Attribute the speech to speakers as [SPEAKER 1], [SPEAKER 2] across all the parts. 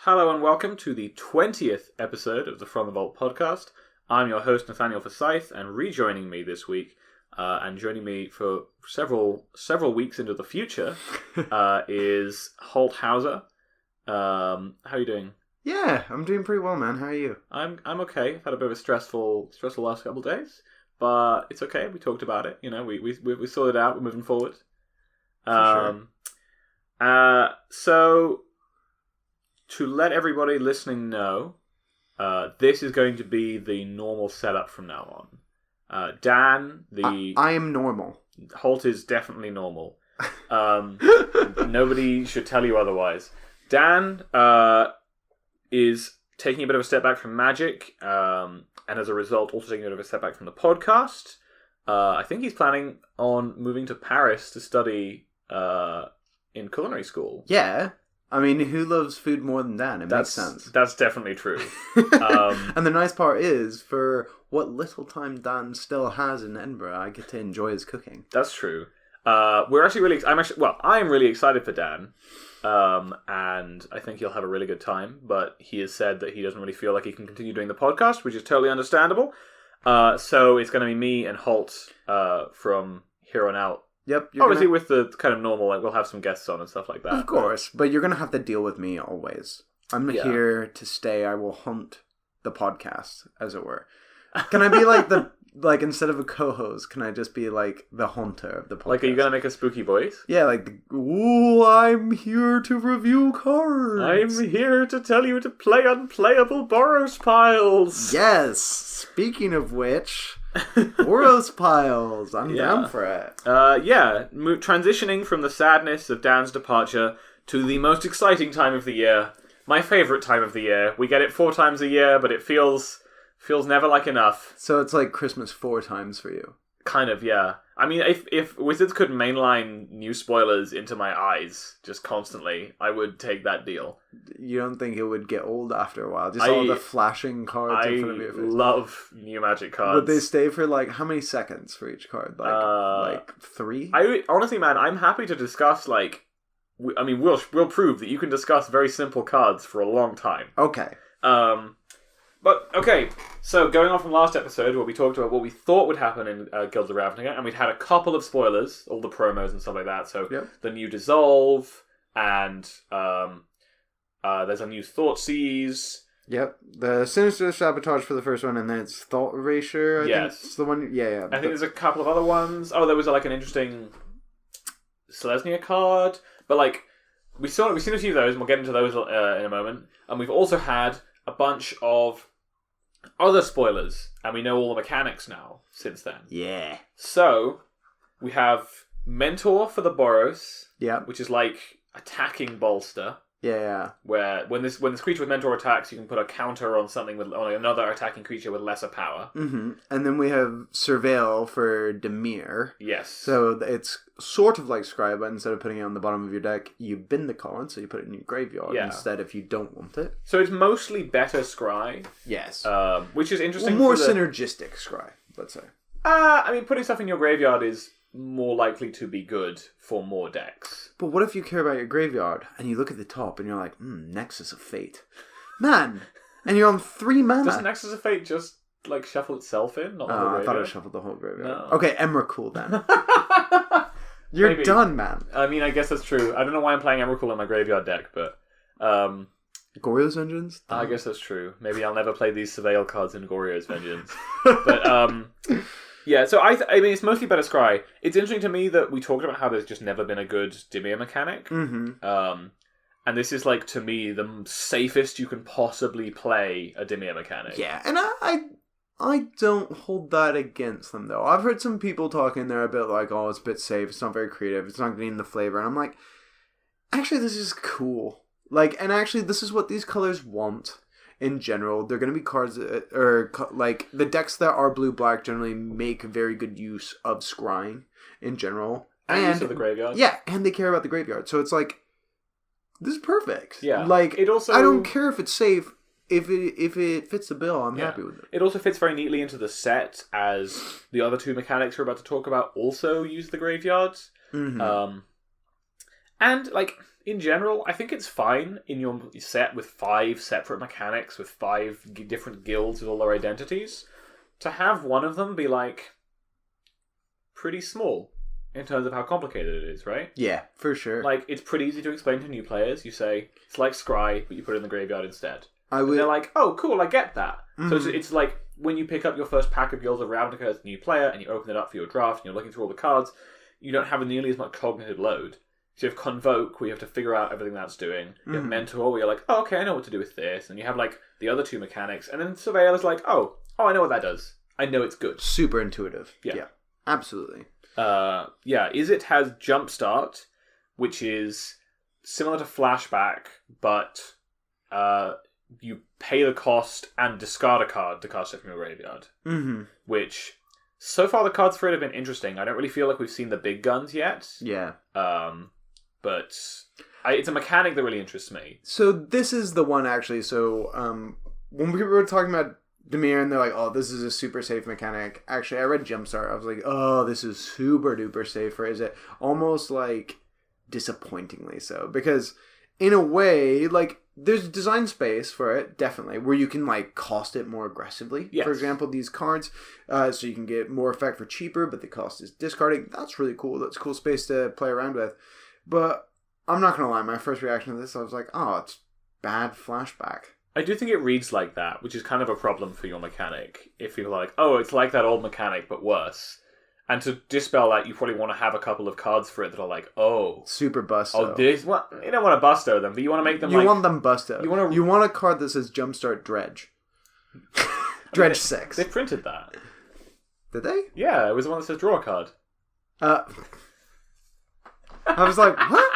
[SPEAKER 1] Hello and welcome to the 20th episode of the From the Vault podcast. I'm your host, Nathaniel Forsyth, and rejoining me this week, and joining me for several weeks into the future, is Holt Hauser. How are you doing?
[SPEAKER 2] Yeah, I'm doing pretty well, man. How are you?
[SPEAKER 1] I'm okay. I've had a bit of a stressful last couple of days, but it's okay. We talked about it. You know, we sorted it out. We're moving forward.
[SPEAKER 2] For
[SPEAKER 1] sure. So to let everybody listening know, this is going to be the normal setup from now on. Dan,
[SPEAKER 2] I am normal.
[SPEAKER 1] Holt is definitely normal. Nobody should tell you otherwise. Dan is taking a bit of a step back from Magic, and as a result, also taking a bit of a step back from the podcast. I think he's planning on moving to Paris to study in culinary school.
[SPEAKER 2] Yeah. I mean, who loves food more than Dan? It makes sense.
[SPEAKER 1] That's definitely true.
[SPEAKER 2] And the nice part is, for what little time Dan still has in Edinburgh, I get to enjoy his cooking.
[SPEAKER 1] That's true. We're actually I'm really excited for Dan. And I think he'll have a really good time, but he has said that he doesn't really feel like he can continue doing the podcast, which is totally understandable. So it's going to be me and Holt from here on out.
[SPEAKER 2] Yep.
[SPEAKER 1] Obviously with the kind of normal, like we'll have some guests on and stuff like that.
[SPEAKER 2] Of course, but you're going to have to deal with me always. I'm here to stay. I will hunt the podcast, as it were. Can I be like instead of a co-host, can I just be like the hunter of the podcast?
[SPEAKER 1] Like, are you going to make a spooky voice?
[SPEAKER 2] Yeah, like, ooh, I'm here to review cards.
[SPEAKER 1] I'm here to tell you to play unplayable Boros piles.
[SPEAKER 2] Yes. Speaking of which, Boros piles. I'm down for it.
[SPEAKER 1] Transitioning from the sadness of Dan's departure to the most exciting time of the year. My favourite time of the year. We get it 4 times a year, but it feels never like enough.
[SPEAKER 2] So it's like Christmas 4 times for you.
[SPEAKER 1] Kind of, yeah. I mean, if Wizards could mainline new spoilers into my eyes just constantly, I would take that deal.
[SPEAKER 2] You don't think it would get old after a while? Just all the flashing cards in front of your face.
[SPEAKER 1] I love new Magic cards.
[SPEAKER 2] Would they stay for like how many seconds for each card? Like 3?
[SPEAKER 1] Honestly, man, I'm happy to discuss we'll prove that you can discuss very simple cards for a long time.
[SPEAKER 2] Okay.
[SPEAKER 1] But, okay, so going on from last episode where we talked about what we thought would happen in Guilds of Ravnica, and we'd had a couple of spoilers, all the promos and stuff like that, so the new Dissolve, and there's a new Thoughtseize.
[SPEAKER 2] Yep, the Sinister Sabotage for the first one, and then it's Thought Erasure, I think it's the one, I
[SPEAKER 1] think there's a couple of other ones. Oh, there was an interesting Selesnya card, but we've seen a few of those, and we'll get into those in a moment, and we've also had a bunch of other spoilers, and we know all the mechanics now since then.
[SPEAKER 2] Yeah.
[SPEAKER 1] So, we have Mentor for the Boros, which is like attacking bolster.
[SPEAKER 2] Yeah.
[SPEAKER 1] Where when this creature with Mentor attacks, you can put a counter on something on another attacking creature with lesser power.
[SPEAKER 2] Mm-hmm. And then we have Surveil for Dimir.
[SPEAKER 1] Yes.
[SPEAKER 2] So it's sort of like Scry, but instead of putting it on the bottom of your deck, you bin the card, so you put it in your graveyard instead if you don't want it.
[SPEAKER 1] So it's mostly better Scry.
[SPEAKER 2] Yes.
[SPEAKER 1] Which is interesting.
[SPEAKER 2] More synergistic Scry, let's say.
[SPEAKER 1] I mean, putting stuff in your graveyard is more likely to be good for more decks.
[SPEAKER 2] But what if you care about your graveyard and you look at the top and you're like, Nexus of Fate. Man! And you're on 3 mana.
[SPEAKER 1] Doesn't Nexus of Fate just shuffle itself in? Not the whole graveyard?
[SPEAKER 2] I thought it shuffled the whole graveyard.
[SPEAKER 1] No.
[SPEAKER 2] Okay, Emrakul then. You're
[SPEAKER 1] Maybe.
[SPEAKER 2] Done, man.
[SPEAKER 1] I mean, I guess that's true. I don't know why I'm playing Emrakul in my graveyard deck, but
[SPEAKER 2] Goryo's Vengeance?
[SPEAKER 1] I guess that's true. Maybe I'll never play these Surveil cards in Goryo's Vengeance. But yeah, so I mean, it's mostly better Scry. It's interesting to me that we talked about how there's just never been a good Dimir mechanic.
[SPEAKER 2] Mm-hmm.
[SPEAKER 1] And this is, to me, the safest you can possibly play a Dimir mechanic.
[SPEAKER 2] Yeah, and I don't hold that against them, though. I've heard some people talking there a bit like, oh, it's a bit safe, it's not very creative, it's not getting the flavor. And I'm like, actually, this is cool. And actually, this is what these colors want. In general, they're going to be cards the decks that are blue-black generally make very good use of scrying in general.
[SPEAKER 1] And use of the graveyard.
[SPEAKER 2] Yeah, and they care about the graveyard. So it's this is perfect.
[SPEAKER 1] Yeah.
[SPEAKER 2] It also, I don't care if it's safe. If it fits the bill, I'm happy with it.
[SPEAKER 1] It also fits very neatly into the set, as the other 2 mechanics we're about to talk about also use the graveyards.
[SPEAKER 2] Mm-hmm.
[SPEAKER 1] And in general, I think it's fine in your set with 5 separate mechanics, with 5 different guilds with all their identities, to have one of them be, like, pretty small in terms of how complicated it is, right?
[SPEAKER 2] Yeah, for sure.
[SPEAKER 1] Like, it's pretty easy to explain to new players. You say, it's like Scry, but you put it in the graveyard instead. And they're like, oh, cool, I get that. Mm-hmm. So it's like, when you pick up your first pack of Guilds of Ravnica as a new player, and you open it up for your draft, and you're looking through all the cards, you don't have nearly as much cognitive load. So you have Convoke, where you have to figure out everything that's doing. You have Mentor, where you're like, oh, okay, I know what to do with this. And you have, like, the other 2 mechanics. And then Surveil is like, oh, I know what that does. I know it's good.
[SPEAKER 2] Super intuitive. Yeah. Absolutely.
[SPEAKER 1] Izzet has Jumpstart, which is similar to Flashback, but you pay the cost and discard a card to cast it from your graveyard. Mm-hmm. Which, so far the cards for it have been interesting. I don't really feel like we've seen the big guns yet.
[SPEAKER 2] Yeah.
[SPEAKER 1] But it's a mechanic that really interests me.
[SPEAKER 2] So this is the one, actually. So when we were talking about Dimir, and they're like, oh, this is a super safe mechanic. Actually, I read Jumpstart. I was like, oh, this is super duper safe for Izzet. Almost like disappointingly so. Because in a way, like, there's design space for it, definitely, where you can, like, cost it more aggressively. Yes. For example, these cards, so you can get more effect for cheaper, but the cost is discarding. That's really cool. That's cool space to play around with. But I'm not going to lie, my first reaction to this, I was like, oh, it's bad Flashback.
[SPEAKER 1] I do think it reads like that, which is kind of a problem for your mechanic. If people are like, oh, it's like that old mechanic, but worse. And to dispel that, you probably want to have a couple of cards for it that are like, oh...
[SPEAKER 2] Super busto.
[SPEAKER 1] Oh, this... Well, you don't want to busto them, but you want to make them
[SPEAKER 2] You want them busto. You want a card that says Jumpstart Dredge. Dredge 6.
[SPEAKER 1] They printed that.
[SPEAKER 2] Did they?
[SPEAKER 1] Yeah, it was the one that says draw a card.
[SPEAKER 2] I was like, what?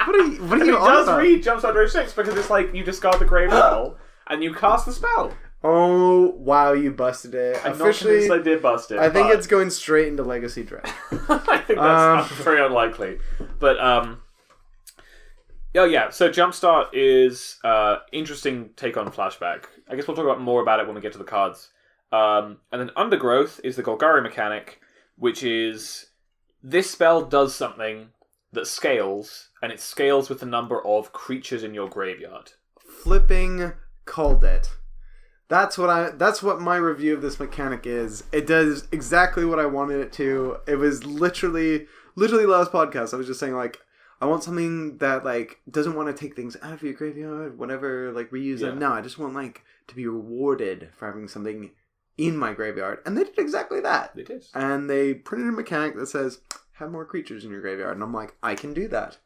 [SPEAKER 2] What are you on about? It
[SPEAKER 1] does read Jumpstart Dredge 6 because it's like you discard the grave spell and you cast the spell.
[SPEAKER 2] Oh, wow, you busted it.
[SPEAKER 1] I'm officially, not convinced I did bust it.
[SPEAKER 2] I think it's going straight into Legacy Dredge.
[SPEAKER 1] I think that's very unlikely. But, yeah, so Jumpstart is interesting take on Flashback. I guess we'll talk more about it when we get to the cards. And then Undergrowth is the Golgari mechanic, which is this spell does something that scales, and it scales with the number of creatures in your graveyard.
[SPEAKER 2] Flipping called it. That's what my review of this mechanic is. It does exactly what I wanted it to. It was literally last podcast. I was just saying, like, I want something that, like, doesn't want to take things out of your graveyard, whatever, like, reuse them. No, I just want, like, to be rewarded for having something in my graveyard. And they did exactly that.
[SPEAKER 1] They did.
[SPEAKER 2] And they printed a mechanic that says, have more creatures in your graveyard. And I'm like, I can do that.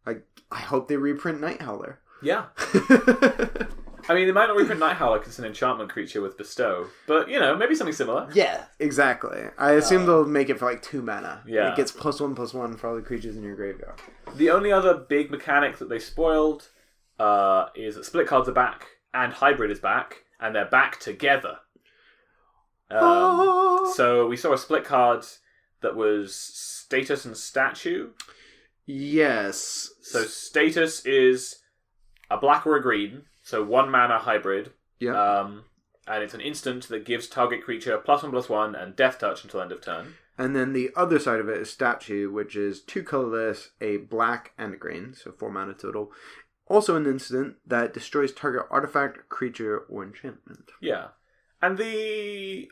[SPEAKER 2] I hope they reprint Night Howler.
[SPEAKER 1] Yeah. I mean, they might not reprint Night Howler because it's an enchantment creature with Bestow. But, you know, maybe something similar.
[SPEAKER 2] Yeah, exactly. I assume they'll make it for, like, 2 mana.
[SPEAKER 1] Yeah.
[SPEAKER 2] It gets +1/+1 for all the creatures in your graveyard.
[SPEAKER 1] The only other big mechanic that they spoiled is that split cards are back, and hybrid is back, and they're back together. So we saw a split card that was status and statue.
[SPEAKER 2] Yes.
[SPEAKER 1] So status is a black or a green, so 1 mana hybrid.
[SPEAKER 2] Yeah.
[SPEAKER 1] And it's an instant that gives target creature +1/+1 and death touch until end of turn.
[SPEAKER 2] And then the other side of it is statue, which is 2 colorless, a black and a green, so 4 mana total. Also an instant that destroys target artifact, creature, or enchantment.
[SPEAKER 1] Yeah. And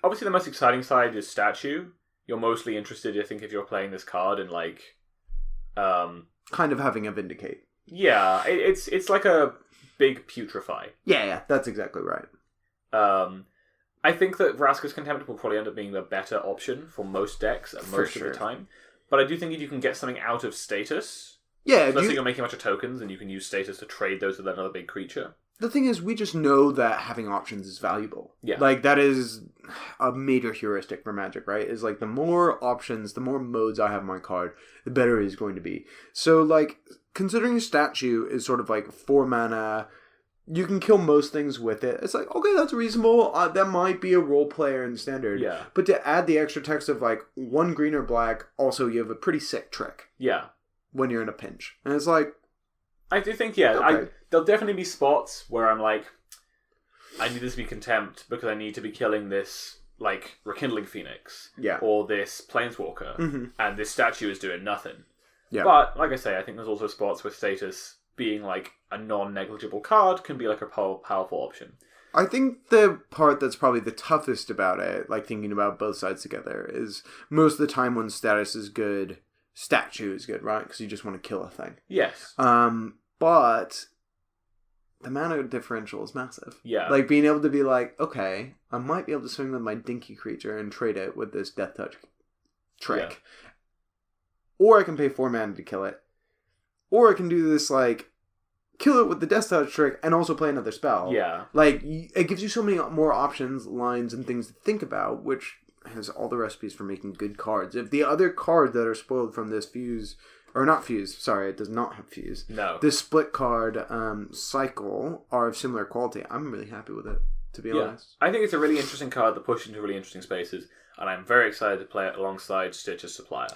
[SPEAKER 1] obviously the most exciting side is statue. You're mostly interested, I think, if you're playing this card in, like...
[SPEAKER 2] kind of having a Vindicate.
[SPEAKER 1] Yeah, it's like a big Putrefy.
[SPEAKER 2] Yeah, that's exactly right.
[SPEAKER 1] I think that Vraska's Contempt will probably end up being the better option for most decks at most of the time. But I do think if you can get something out of status...
[SPEAKER 2] Yeah,
[SPEAKER 1] let's say you're making a bunch of tokens and you can use status to trade those with another big creature.
[SPEAKER 2] The thing is, we just know that having options is valuable.
[SPEAKER 1] Yeah.
[SPEAKER 2] Like, that is a major heuristic for Magic, right? Is like, the more options, the more modes I have in my card, the better it is going to be. So, like, considering a statue is sort of like 4 mana, you can kill most things with it. It's like, okay, that's reasonable. That might be a role player in Standard.
[SPEAKER 1] Yeah.
[SPEAKER 2] But to add the extra text of, like, 1 green or black, also you have a pretty sick trick.
[SPEAKER 1] Yeah.
[SPEAKER 2] When you're in a pinch. And it's like...
[SPEAKER 1] I do think, yeah,
[SPEAKER 2] okay.
[SPEAKER 1] There'll definitely be spots where I'm like, I need this to be Contempt because I need to be killing this, like, Rekindling Phoenix.
[SPEAKER 2] Yeah.
[SPEAKER 1] Or this Planeswalker. Mm-hmm. And this statue is doing nothing.
[SPEAKER 2] Yeah.
[SPEAKER 1] But, like I say, I think there's also spots where status being like a non-negligible card can be like a powerful option.
[SPEAKER 2] I think the part that's probably the toughest about it, like thinking about both sides together, is most of the time when status is good, statue is good, right? Because you just want to kill a thing.
[SPEAKER 1] Yes.
[SPEAKER 2] But the mana differential is massive.
[SPEAKER 1] Yeah.
[SPEAKER 2] Like being able to be like, okay, I might be able to swing with my dinky creature and trade it with this death touch trick. Yeah. Or I can pay 4 mana to kill it. Or I can do this, like, kill it with the death touch trick and also play another spell.
[SPEAKER 1] Yeah.
[SPEAKER 2] Like, it gives you so many more options, lines, and things to think about, which has all the recipes for making good cards. If the other cards that are spoiled from this fuse, or not fuse, sorry, it does not have fuse.
[SPEAKER 1] No.
[SPEAKER 2] This split card cycle are of similar quality. I'm really happy with it, to be honest.
[SPEAKER 1] I think it's a really interesting card that pushes into really interesting spaces, and I'm very excited to play it alongside Stitch's Supplier.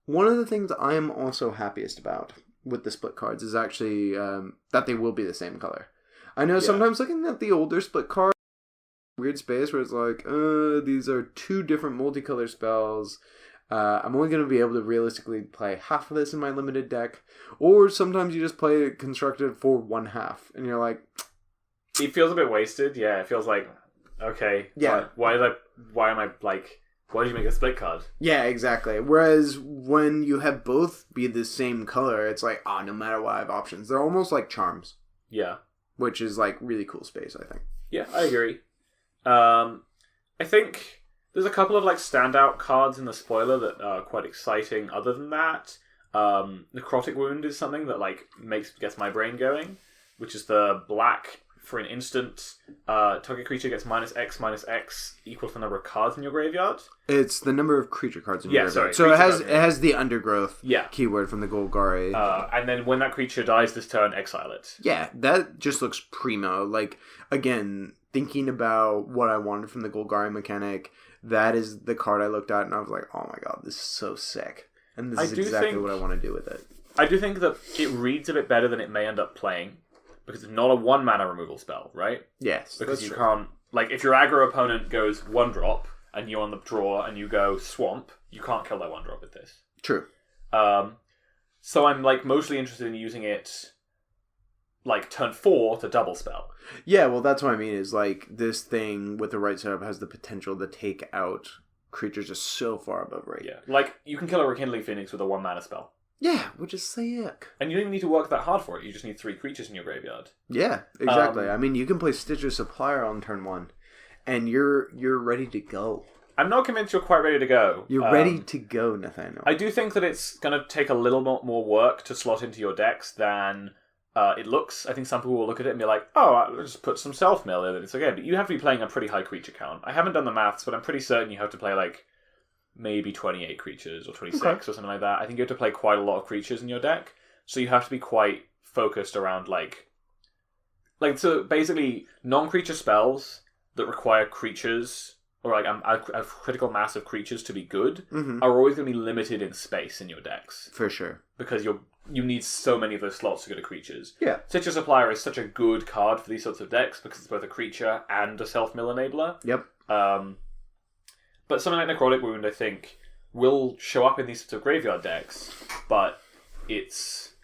[SPEAKER 2] One of the things I am also happiest about with the split cards is actually that they will be the same color. I know sometimes looking at the older split cards, weird space where it's like, these are 2 different multicolor spells. I'm only going to be able to realistically play half of this in my limited deck. Or sometimes you just play it constructed for 1/2, and you're like...
[SPEAKER 1] It feels a bit wasted, yeah. It feels like, okay,
[SPEAKER 2] yeah.
[SPEAKER 1] Why did you make a split card?
[SPEAKER 2] Yeah, exactly. Whereas when you have both be the same color, it's like, no matter what, I have options. They're almost like charms.
[SPEAKER 1] Yeah.
[SPEAKER 2] Which is like really cool space, I think.
[SPEAKER 1] Yeah, I agree. I think there's a couple of like standout cards in the spoiler that are quite exciting. Other than that, Necrotic Wound is something that like gets my brain going, which is the black. For an instant, target creature gets -X/-X equal to the number of cards in your graveyard.
[SPEAKER 2] It's the number of creature cards in your graveyard.
[SPEAKER 1] Sorry,
[SPEAKER 2] so it has the undergrowth
[SPEAKER 1] yeah.
[SPEAKER 2] keyword from the Golgari.
[SPEAKER 1] And then when that creature dies this turn, exile it.
[SPEAKER 2] Yeah, that just looks primo. Like, again, thinking about what I wanted from the Golgari mechanic, that is the card I looked at and I was like, oh my god, this is so sick. And this is exactly what I want to do with it.
[SPEAKER 1] I do think that it reads a bit better than it may end up playing. Because it's not a 1 mana removal spell, right?
[SPEAKER 2] Yes.
[SPEAKER 1] Because you can't... Like, if your aggro opponent goes 1-drop, and you're on the draw, and you go swamp, you can't kill that 1-drop with this.
[SPEAKER 2] True.
[SPEAKER 1] So I'm, like, mostly interested in using it, like, turn 4 to double spell.
[SPEAKER 2] Yeah, well, that's what I mean, is, like, this thing with the right setup has the potential to take out creatures just so far above rate.
[SPEAKER 1] Yeah. Like, you can kill a Rekindling Phoenix with a 1 mana spell.
[SPEAKER 2] Yeah, which is sick.
[SPEAKER 1] And you don't even need to work that hard for it. You just need 3 creatures in your graveyard.
[SPEAKER 2] Yeah, exactly. I mean, you can play Stitcher's Supplier on turn 1, and you're ready to go.
[SPEAKER 1] I'm not convinced you're quite ready to go.
[SPEAKER 2] You're ready to go, Nathaniel.
[SPEAKER 1] I do think that it's going to take a little more work to slot into your decks than it looks. I think some people will look at it and be like, oh, I'll just put some self-mill in it. It's okay. But you have to be playing a pretty high creature count. I haven't done the maths, but I'm pretty certain you have to play, like, maybe 28 creatures or 26 or something like that. I think you have to play quite a lot of creatures in your deck. So you have to be quite focused around, like so basically, non-creature spells that require creatures, or like a critical mass of creatures to be good, are always going to be limited in space in your decks.
[SPEAKER 2] For sure.
[SPEAKER 1] Because you need so many of those slots to go to creatures.
[SPEAKER 2] Yeah.
[SPEAKER 1] Stitcher Supplier is such a good card for these sorts of decks because it's both a creature and a self-mill enabler.
[SPEAKER 2] Yep.
[SPEAKER 1] But something like Necrotic Wound, I think, will show up in these sorts of graveyard decks, but it's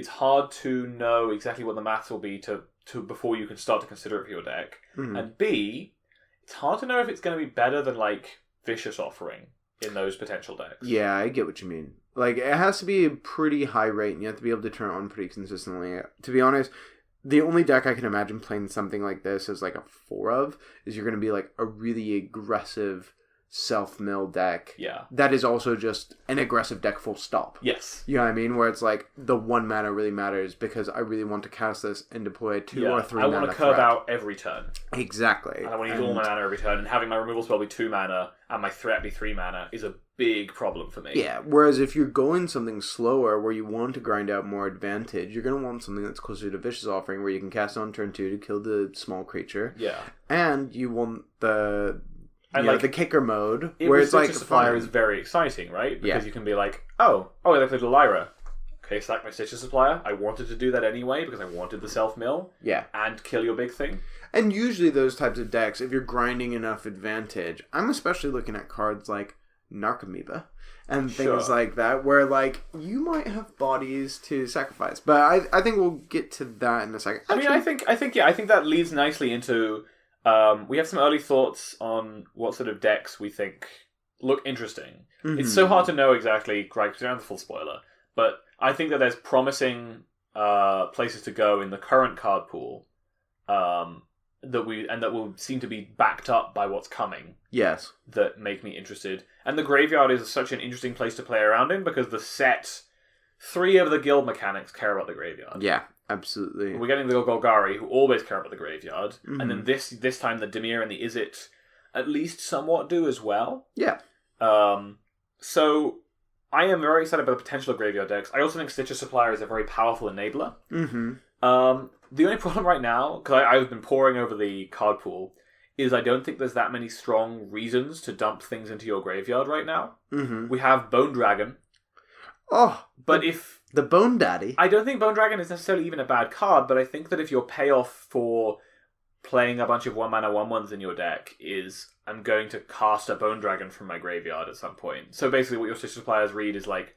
[SPEAKER 1] hard to know exactly what the maths will be to before you can start to consider it for your deck, and B, it's hard to know if it's going to be better than, like, Vicious Offering in those potential decks.
[SPEAKER 2] Yeah, I get what you mean. Like, it has to be a pretty high rate, and you have to be able to turn it on pretty consistently. To be honest, the only deck I can imagine playing something like this as, like, a 4 of is you're going to be, like, a really aggressive self-mill deck.
[SPEAKER 1] Yeah.
[SPEAKER 2] That is also just an aggressive deck full stop.
[SPEAKER 1] Yes.
[SPEAKER 2] You know what I mean? Where it's like, the 1 mana really matters because I really want to cast this and deploy a 2 or 3 mana
[SPEAKER 1] I want to curve out every turn.
[SPEAKER 2] Exactly.
[SPEAKER 1] And I want to use all my mana every turn, and having my removal spell be 2 mana and my threat be 3 mana is a big problem for me.
[SPEAKER 2] Yeah, whereas if you're going something slower where you want to grind out more advantage, you're going to want something that's closer to Vicious Offering where you can cast on turn 2 to kill the small creature.
[SPEAKER 1] Yeah.
[SPEAKER 2] And you want the kicker mode
[SPEAKER 1] where it's like Supplier is very exciting, right? Because you can be like, oh, they played a Lyra. Okay, sack my Stitcher Supplier. I wanted to do that anyway because I wanted the self-mill.
[SPEAKER 2] Yeah.
[SPEAKER 1] And kill your big thing.
[SPEAKER 2] And usually those types of decks, if you're grinding enough advantage, I'm especially looking at cards like Narcomoeba and
[SPEAKER 1] Sure.
[SPEAKER 2] things like that, where like you might have bodies to sacrifice. But I think we'll get to that in a second.
[SPEAKER 1] Actually, I think that leads nicely into we have some early thoughts on what sort of decks we think look interesting.
[SPEAKER 2] Mm-hmm.
[SPEAKER 1] It's so hard to know exactly, right? Because we don't have the full spoiler, but I think that there's promising places to go in the current card pool. That will seem to be backed up by what's coming.
[SPEAKER 2] Yes.
[SPEAKER 1] That make me interested. And the graveyard is such an interesting place to play around in because the set 3 of the guild mechanics care about the graveyard.
[SPEAKER 2] Yeah, absolutely.
[SPEAKER 1] We're getting the Golgari, who always care about the graveyard, and then this time the Dimir and the Izzet at least somewhat do as well.
[SPEAKER 2] Yeah.
[SPEAKER 1] So I am very excited about the potential of graveyard decks. I also think Stitcher Supplier is a very powerful enabler.
[SPEAKER 2] Mm-hmm.
[SPEAKER 1] The only problem right now, because I've been poring over the card pool, is I don't think there's that many strong reasons to dump things into your graveyard right now.
[SPEAKER 2] Mm-hmm.
[SPEAKER 1] We have Bone Dragon.
[SPEAKER 2] Oh,
[SPEAKER 1] but
[SPEAKER 2] the Bone Daddy.
[SPEAKER 1] I don't think Bone Dragon is necessarily even a bad card, but I think that if your payoff for playing a bunch of 1-mana 1/1s in your deck is I'm going to cast a Bone Dragon from my graveyard at some point. So basically what your Stitcher Suppliers read is like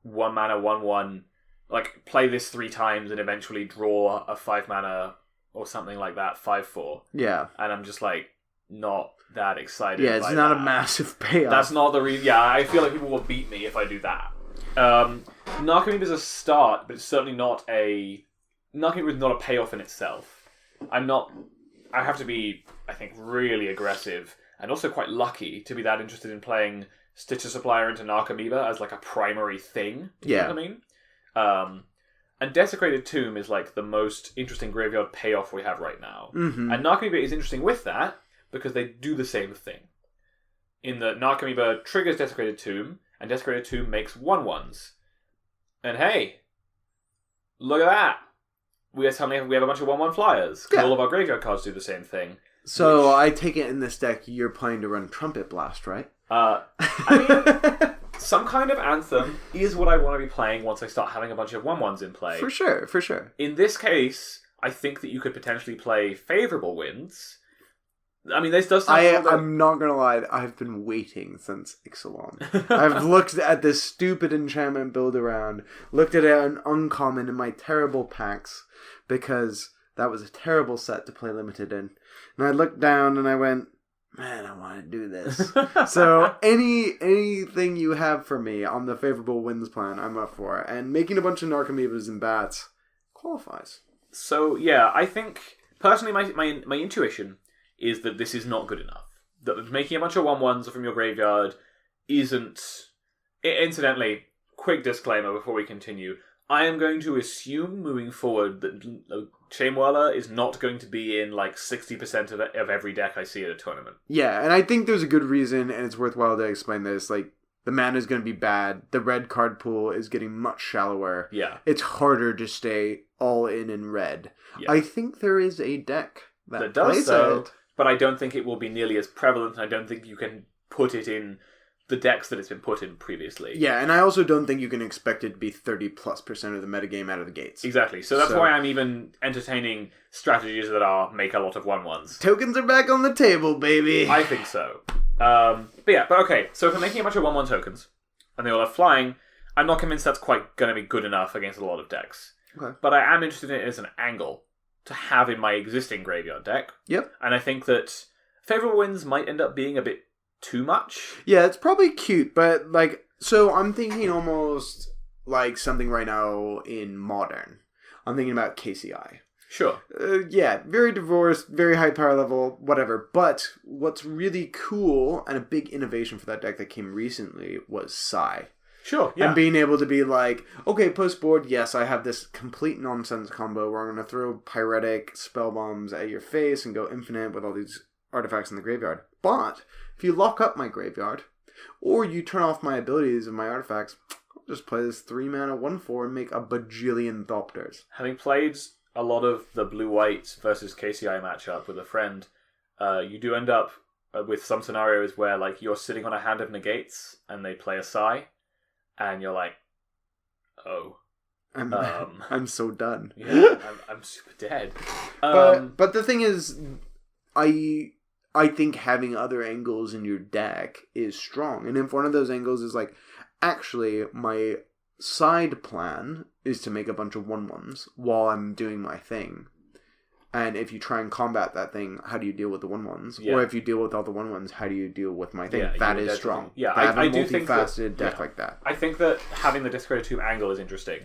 [SPEAKER 1] 1-mana 1/1, like play this 3 times and eventually draw a 5-mana or something like that, 5/4.
[SPEAKER 2] Yeah.
[SPEAKER 1] And I'm just like not that excited.
[SPEAKER 2] Yeah, it's
[SPEAKER 1] by
[SPEAKER 2] not
[SPEAKER 1] that.
[SPEAKER 2] a massive payoff.
[SPEAKER 1] That's not the reason. Yeah, I feel like people will beat me if I do that. Narcomoeba is a start, but it's certainly not a... Narcomoeba is not a payoff in itself. I have to be, I think, really aggressive and also quite lucky to be that interested in playing Stitcher Supplier into Narcomoeba as like a primary thing. You know what I mean? And Desecrated Tomb is like the most interesting graveyard payoff we have right now.
[SPEAKER 2] Mm-hmm.
[SPEAKER 1] And Narcomoeba is interesting with that because they do the same thing. In the Narcomoeba triggers Desecrated Tomb, and Desecrated Tomb makes 1/1s. And hey, look at that. We have a bunch of 1/1 flyers. Because all of our graveyard cards do the same thing.
[SPEAKER 2] So I take it in this deck you're planning to run Trumpet Blast, right?
[SPEAKER 1] I mean, some kind of Anthem is what I want to be playing once I start having a bunch of 1/1s in play.
[SPEAKER 2] For sure.
[SPEAKER 1] In this case, I think that you could potentially play Favorable Winds. I mean, this does sound...
[SPEAKER 2] I'm not going to lie, I've been waiting since Ixalan. I've looked at this stupid enchantment build around, looked at it an uncommon in my terrible packs, because that was a terrible set to play limited in. And I looked down and I went, man, I want to do this. So anything you have for me on the Favorable Winds plan, I'm up for it. And making a bunch of Narcomoebas and bats qualifies.
[SPEAKER 1] So, yeah, I think, personally, my intuition is that this is not good enough. That making a bunch of 1/1s from your graveyard isn't... Incidentally, quick disclaimer before we continue. I am going to assume moving forward that Chainwhirler is not going to be in like 60% of every deck I see at a tournament.
[SPEAKER 2] Yeah, and I think there's a good reason, and it's worthwhile to explain this. Like, the mana is going to be bad. The red card pool is getting much shallower.
[SPEAKER 1] Yeah.
[SPEAKER 2] It's harder to stay all in red. Yeah. I think there is a deck that does so.
[SPEAKER 1] But I don't think it will be nearly as prevalent, and I don't think you can put it in the decks that it's been put in previously.
[SPEAKER 2] Yeah, and I also don't think you can expect it to be 30+% of the metagame out of the gates.
[SPEAKER 1] Exactly. So that's why I'm even entertaining strategies that make a lot of 1/1s.
[SPEAKER 2] Tokens are back on the table, baby!
[SPEAKER 1] I think so. But okay. So if I'm making a bunch of 1/1 tokens, and they all have flying, I'm not convinced that's quite going to be good enough against a lot of decks.
[SPEAKER 2] Okay.
[SPEAKER 1] But I am interested in it as an angle to have in my existing graveyard deck.
[SPEAKER 2] Yep.
[SPEAKER 1] And I think that Favorable Winds might end up being a bit too much.
[SPEAKER 2] Yeah, it's probably cute, but like, so I'm thinking almost like something right now in Modern. I'm thinking about KCI.
[SPEAKER 1] Sure.
[SPEAKER 2] Yeah, very divorced, very high power level, whatever. But what's really cool and a big innovation for that deck that came recently was Psy.
[SPEAKER 1] Sure, yeah.
[SPEAKER 2] And being able to be like, okay, post board, yes, I have this complete nonsense combo where I'm going to throw Pyretic spell bombs at your face and go infinite with all these artifacts in the graveyard. But if you lock up my graveyard, or you turn off my abilities and my artifacts, I'll just play this 3-mana 1/4 and make a bajillion Thopters.
[SPEAKER 1] Having played a lot of the blue-white versus KCI matchup with a friend, you do end up with some scenarios where like you're sitting on a hand of negates and they play a Psy, and you're like, oh.
[SPEAKER 2] I'm so done.
[SPEAKER 1] Yeah, I'm super dead.
[SPEAKER 2] But the thing is, I I think having other angles in your deck is strong. And if one of those angles is like, actually, my side plan is to make a bunch of 1/1s while I'm doing my thing. And if you try and combat that thing, how do you deal with the 1/1s?
[SPEAKER 1] Yeah.
[SPEAKER 2] Or if you deal with all the 1/1s, how do you deal with my thing?
[SPEAKER 1] Yeah,
[SPEAKER 2] that is strong.
[SPEAKER 1] Yeah,
[SPEAKER 2] I
[SPEAKER 1] do think that,
[SPEAKER 2] multifaceted deck like that.
[SPEAKER 1] I think that having the Discredit Tomb angle is interesting.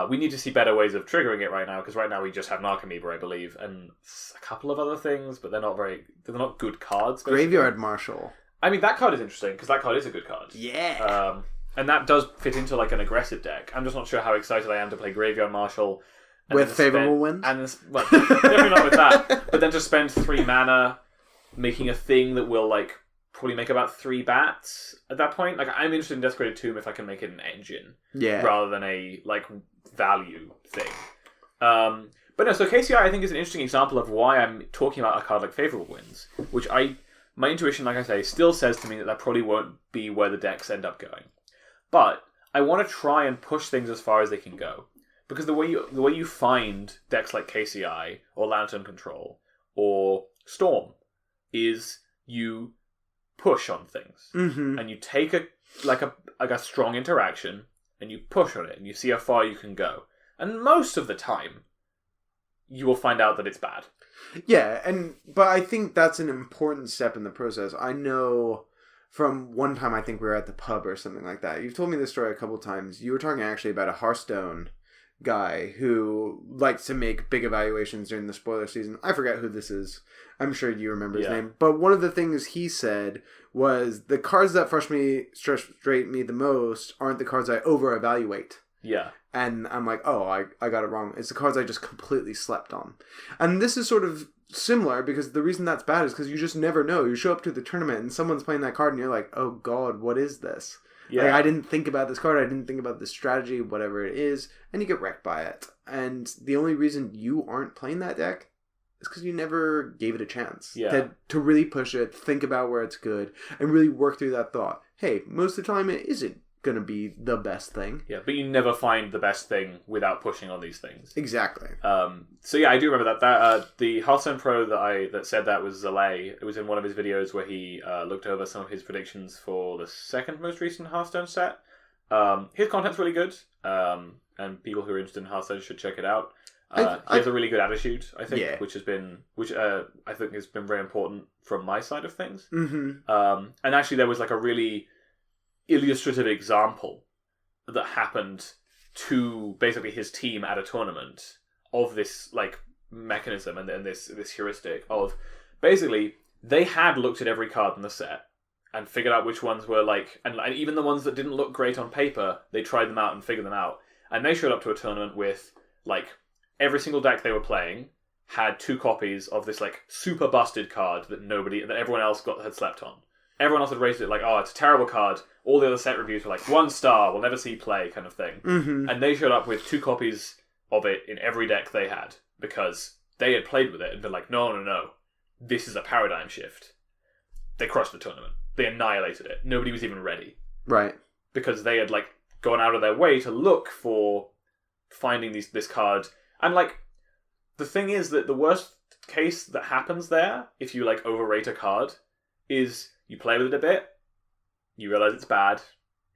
[SPEAKER 1] We need to see better ways of triggering it right now, because right now we just have Narcomoeba, I believe, and a couple of other things, but they're not good cards. Basically.
[SPEAKER 2] Graveyard Marshal.
[SPEAKER 1] I mean, that card is interesting, because that card is a good card.
[SPEAKER 2] Yeah.
[SPEAKER 1] And that does fit into like an aggressive deck. I'm just not sure how excited I am to play Graveyard Marshal.
[SPEAKER 2] With favorable wins?
[SPEAKER 1] And well, definitely not with that. But then to spend 3 mana making a thing that will like probably make about 3 bats at that point. Like, I'm interested in Desecrated Tomb if I can make it an engine.
[SPEAKER 2] Yeah.
[SPEAKER 1] Rather than a like value thing. But no, so KCI I think is an interesting example of why I'm talking about a card like Favorable Winds, which my intuition, like I say, still says to me that probably won't be where the decks end up going. But I want to try and push things as far as they can go. Because the way you find decks like KCI or Lantern Control or Storm is you push on things.
[SPEAKER 2] Mm-hmm.
[SPEAKER 1] And you take a strong interaction and you push on it and you see how far you can go. And most of the time, you will find out that it's bad.
[SPEAKER 2] Yeah, but I think that's an important step in the process. I know from one time I think we were at the pub or something like that. You've told me this story a couple times. You were talking actually about a Hearthstone guy who likes to make big evaluations during the spoiler season. I forget who this is. I'm sure you remember his name. But one of the things he said was the cards that frustrate me the most aren't the cards I over-evaluate.
[SPEAKER 1] Yeah.
[SPEAKER 2] And I'm like, oh, I got it wrong. It's the cards I just completely slept on. And this is sort of similar because the reason that's bad is because you just never know. You show up to the tournament and someone's playing that card and you're like, oh God, what is this? Yeah. Like, I didn't think about this card. I didn't think about this strategy, whatever it is. And you get wrecked by it. And the only reason you aren't playing that deck is because you never gave it a chance.
[SPEAKER 1] Yeah.
[SPEAKER 2] To really push it, think about where it's good, and really work through that thought. Hey, most of the time it isn't going to be the best thing.
[SPEAKER 1] Yeah, but you never find the best thing without pushing on these things.
[SPEAKER 2] Exactly.
[SPEAKER 1] So yeah, I do remember that. The Hearthstone Pro that said that was Zalay. It was in one of his videos where he looked over some of his predictions for the second most recent Hearthstone set. His content's really good, and people who are interested in Hearthstone should check it out. He has a really good attitude, I think,
[SPEAKER 2] Yeah.
[SPEAKER 1] which I think has been very important from my side of things.
[SPEAKER 2] Mm-hmm.
[SPEAKER 1] And actually, there was like a really illustrative example that happened to basically his team at a tournament of this like mechanism and this heuristic of basically they had looked at every card in the set and figured out which ones were like, and even the ones that didn't look great on paper, they tried them out and figured them out, and they showed up to a tournament with like every single deck they were playing had 2 copies of this like super busted card that everyone else had slept on. Everyone else had rated it like, oh, it's a terrible card. All the other set reviews were like, 1 star, we'll never see play, kind of thing.
[SPEAKER 2] Mm-hmm.
[SPEAKER 1] And they showed up with 2 copies of it in every deck they had because they had played with it and been like, no, this is a paradigm shift. They crushed the tournament. They annihilated it. Nobody was even ready.
[SPEAKER 2] Right.
[SPEAKER 1] Because they had like gone out of their way to look for finding this card. And like, the thing is that the worst case that happens there, if you like overrate a card, is you play with it a bit, you realize it's bad,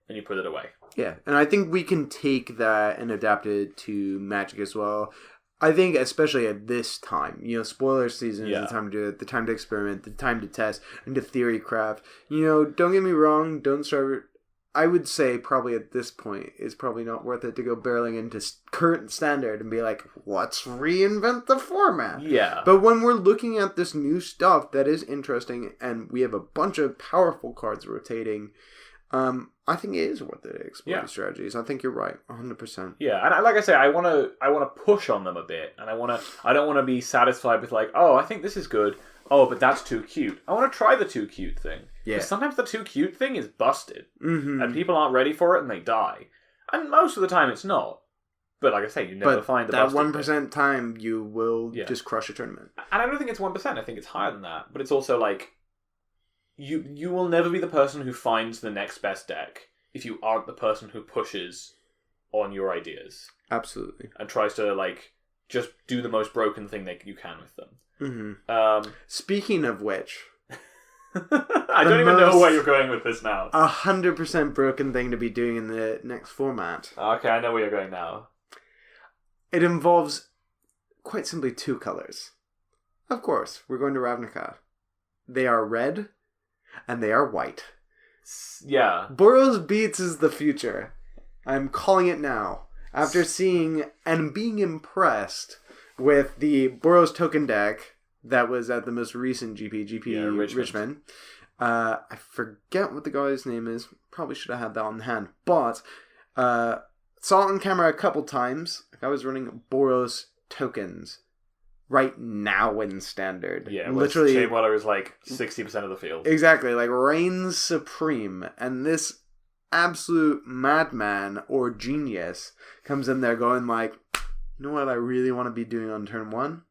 [SPEAKER 1] and you put it away.
[SPEAKER 2] Yeah, and I think we can take that and adapt it to Magic as well. I think especially at this time, spoiler season is the time to do it, the time to experiment, the time to test, and to theory craft. Don't get me wrong, don't start... I would say probably at this point, it's probably not worth it to go barreling into current standard and be like, let's reinvent the format.
[SPEAKER 1] Yeah.
[SPEAKER 2] But when we're looking at this new stuff that is interesting and we have a bunch of powerful cards rotating, I think it is worth it to explore these strategies. I think you're right, 100%.
[SPEAKER 1] Yeah, and like I say, I want to push on them a bit, and I don't want to be satisfied with like, oh, I think this is good. Oh, but that's too cute. I want to try the too cute thing. Yeah. Because sometimes the too cute thing is busted.
[SPEAKER 2] Mm-hmm.
[SPEAKER 1] And people aren't ready for it and they die. And most of the time it's not. But like I say, you never find the busted
[SPEAKER 2] that 1% time you will just crush a tournament.
[SPEAKER 1] And I don't think it's 1%. I think it's higher than that. But it's also like, you will never be the person who finds the next best deck if you aren't the person who pushes on your ideas.
[SPEAKER 2] Absolutely.
[SPEAKER 1] And tries to like just do the most broken thing that you can with them.
[SPEAKER 2] Mm-hmm. Speaking of which,
[SPEAKER 1] I don't even know where you're going with this now.
[SPEAKER 2] 100% broken thing to be doing in the next format.
[SPEAKER 1] Okay, I know where you're going now.
[SPEAKER 2] It involves, quite simply, 2 colors. Of course, we're going to Ravnica. They are red, and they are white.
[SPEAKER 1] Yeah.
[SPEAKER 2] Boros Beats is the future. I'm calling it now. After seeing and being impressed with the Boros token deck that was at the most recent GP Richmond. I forget what the guy's name is. Probably should have had that on hand. But saw it on camera a couple times. I was running Boros tokens right now in Standard.
[SPEAKER 1] Yeah,
[SPEAKER 2] literally.
[SPEAKER 1] Chainwhirler is like 60% of the field.
[SPEAKER 2] Exactly, like reigns supreme. And this absolute madman or genius comes in there going like, you know what I really want to be doing on turn 1?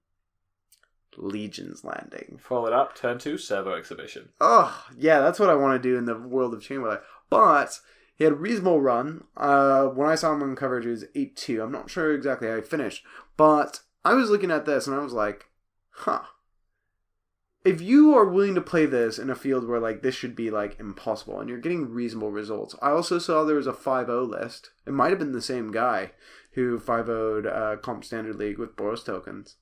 [SPEAKER 2] Legion's Landing.
[SPEAKER 1] Follow it up, turn 2, Servo Exhibition.
[SPEAKER 2] Oh, yeah, that's what I want to do in the world of Chainwhirler. But he had a reasonable run. When I saw him on coverage, it was 8-2. I'm not sure exactly how he finished. But I was looking at this and I was like, if you are willing to play this in a field where like this should be like impossible and you're getting reasonable results. I also saw there was a 5-0 list. It might have been the same guy who 5-0'd Comp Standard League with Boros tokens.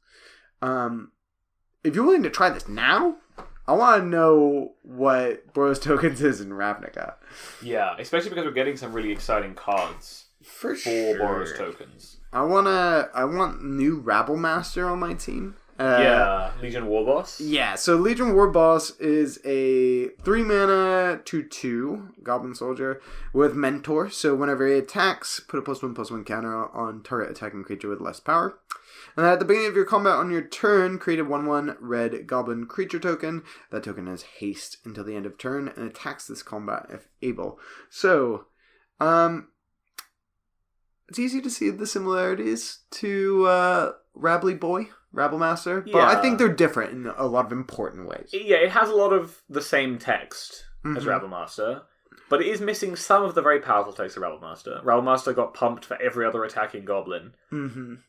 [SPEAKER 2] If you're willing to try this now, I want to know what Boros tokens is in Ravnica.
[SPEAKER 1] Yeah, especially because we're getting some really exciting cards
[SPEAKER 2] for sure.
[SPEAKER 1] Boros tokens.
[SPEAKER 2] I want new Rabble Master on my team.
[SPEAKER 1] Legion Warboss.
[SPEAKER 2] Yeah, so Legion Warboss is a 3-mana 2/2 Goblin Soldier with Mentor. So whenever he attacks, put a +1/+1 counter on target attacking creature with less power. And at the beginning of your combat on your turn, create a 1/1 red goblin creature token. That token has haste until the end of turn and attacks this combat if able. So, it's easy to see the similarities to Rabble Master, but I think they're different in a lot of important ways.
[SPEAKER 1] Yeah, it has a lot of the same text as Rabble Master, but it is missing some of the very powerful text of Rabble Master. Rabble Master got pumped for every other attacking goblin,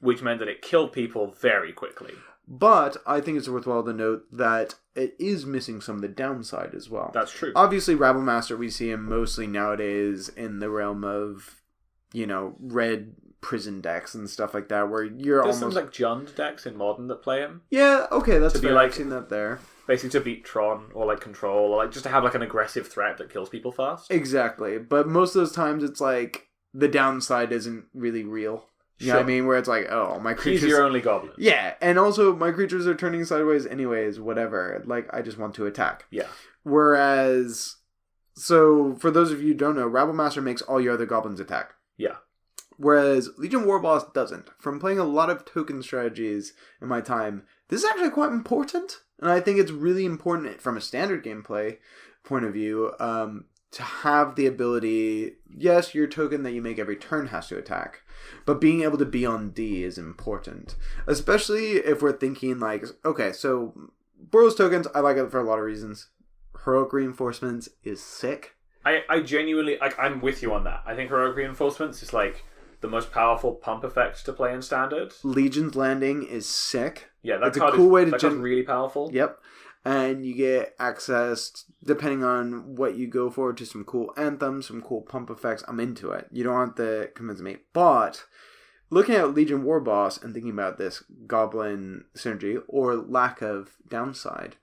[SPEAKER 1] which meant that it killed people very quickly.
[SPEAKER 2] But I think it's worthwhile to note that it is missing some of the downside as well.
[SPEAKER 1] That's true.
[SPEAKER 2] Obviously, Rabble Master, we see him mostly nowadays in the realm of, red prison decks and stuff like that, where
[SPEAKER 1] There's some like Jund decks in Modern that play him.
[SPEAKER 2] Yeah, okay, that's fair.
[SPEAKER 1] Like,
[SPEAKER 2] I've seen that there.
[SPEAKER 1] Basically to beat Tron, or like Control, or like just to have like an aggressive threat that kills people fast.
[SPEAKER 2] Exactly, but most of those times it's like the downside isn't really real. You know what I mean? Where it's like, oh, my creatures...
[SPEAKER 1] He's your only goblin.
[SPEAKER 2] Yeah, and also my creatures are turning sideways anyways, whatever. Like, I just want to attack.
[SPEAKER 1] Yeah.
[SPEAKER 2] Whereas... So, for those of you who don't know, Rabble Master makes all your other goblins attack.
[SPEAKER 1] Yeah.
[SPEAKER 2] Whereas Legion Warboss doesn't. From playing a lot of token strategies in my time, this is actually quite important. And I think it's really important from a standard gameplay point of view to have the ability... Yes, your token that you make every turn has to attack. But being able to be on D is important. Especially if we're thinking like... Okay, so Boros tokens, I like it for a lot of reasons. Heroic Reinforcements is sick.
[SPEAKER 1] I genuinely... I'm with you on that. I think Heroic Reinforcements is like the most powerful pump effect to play in Standard.
[SPEAKER 2] Legion's Landing is sick.
[SPEAKER 1] Yeah, that's
[SPEAKER 2] a cool way to...
[SPEAKER 1] That's really powerful.
[SPEAKER 2] Yep. And you get access, depending on what you go for, to some cool anthems, some cool pump effects. I'm into it. You don't have to convince me. But looking at Legion Warboss and thinking about this goblin synergy or lack of downside,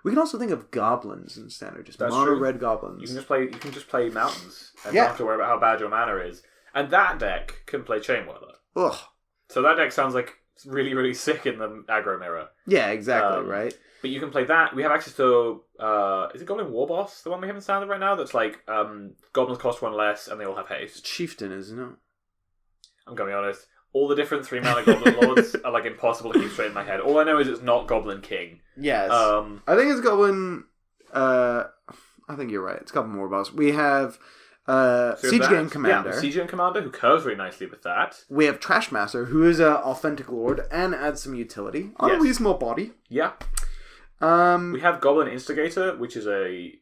[SPEAKER 2] we can also think of goblins in Standard, just mono red goblins.
[SPEAKER 1] You can just play mountains and don't have to worry about how bad your mana is. And that deck can play Chainwhirler.
[SPEAKER 2] Ugh.
[SPEAKER 1] So that deck sounds like it's really, really sick in the aggro mirror.
[SPEAKER 2] Yeah, exactly, right?
[SPEAKER 1] But you can play that. We have access to... is it Goblin Warboss, the one we have in Standard right now? That's like, goblins cost 1 less and they all have haste.
[SPEAKER 2] Chieftain, isn't it?
[SPEAKER 1] I'm going to be honest. All the different 3-mana Goblin Lords are like impossible to keep straight in my head. All I know is it's not Goblin King.
[SPEAKER 2] Yes. I think it's Goblin... I think you're right. It's Goblin Warboss. We have... Siege Gang Commander.
[SPEAKER 1] Yeah, Siege Gang Commander, who curves really nicely with that.
[SPEAKER 2] We have Trashmaster, who is an authentic lord and adds some utility on a reasonable body.
[SPEAKER 1] Yeah. We have Goblin Instigator, which is a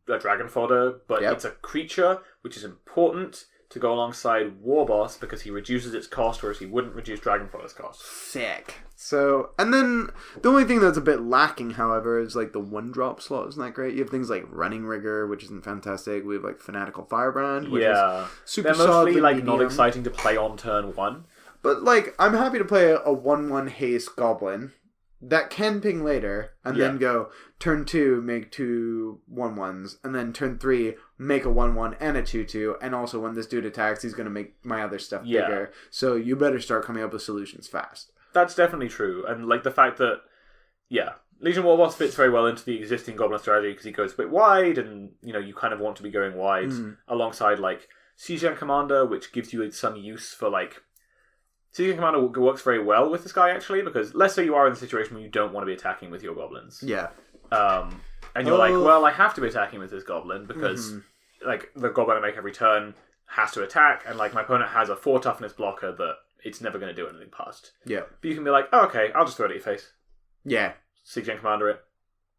[SPEAKER 1] dragon fodder, but it's a creature, which is important to go alongside War Boss because he reduces its cost, whereas he wouldn't reduce Dragonfly's cost.
[SPEAKER 2] Sick. So, and then the only thing that's a bit lacking, however, is like the 1-drop slot. Isn't that great? You have things like Running Rigger, which isn't fantastic. We have like Fanatical Firebrand, which is super
[SPEAKER 1] They're mostly
[SPEAKER 2] solid,
[SPEAKER 1] like
[SPEAKER 2] medium.
[SPEAKER 1] not exciting to play on turn 1.
[SPEAKER 2] But like, I'm happy to play a 1/1 haste goblin that can ping later, and then go turn 2, make 2 1/1s, and then turn 3, make a 1/1 and a 2/2, and also when this dude attacks, he's going to make my other stuff bigger. So you better start coming up with solutions fast.
[SPEAKER 1] That's definitely true. And like the fact that, Legion Warboss fits very well into the existing Goblin strategy because he goes a bit wide, and you kind of want to be going wide alongside like Siege Gang Commander, which gives you some use for like. Siege Gang Commander works very well with this guy actually, because let's say you are in a situation where you don't want to be attacking with your goblins.
[SPEAKER 2] Yeah.
[SPEAKER 1] And you're like, well, I have to be attacking with this goblin because like the goblin I make every turn has to attack, and like my opponent has a 4 toughness blocker that it's never going to do anything past.
[SPEAKER 2] Yeah.
[SPEAKER 1] But you can be like, oh, okay, I'll just throw it at your face.
[SPEAKER 2] Yeah.
[SPEAKER 1] Siege Gang Commander it.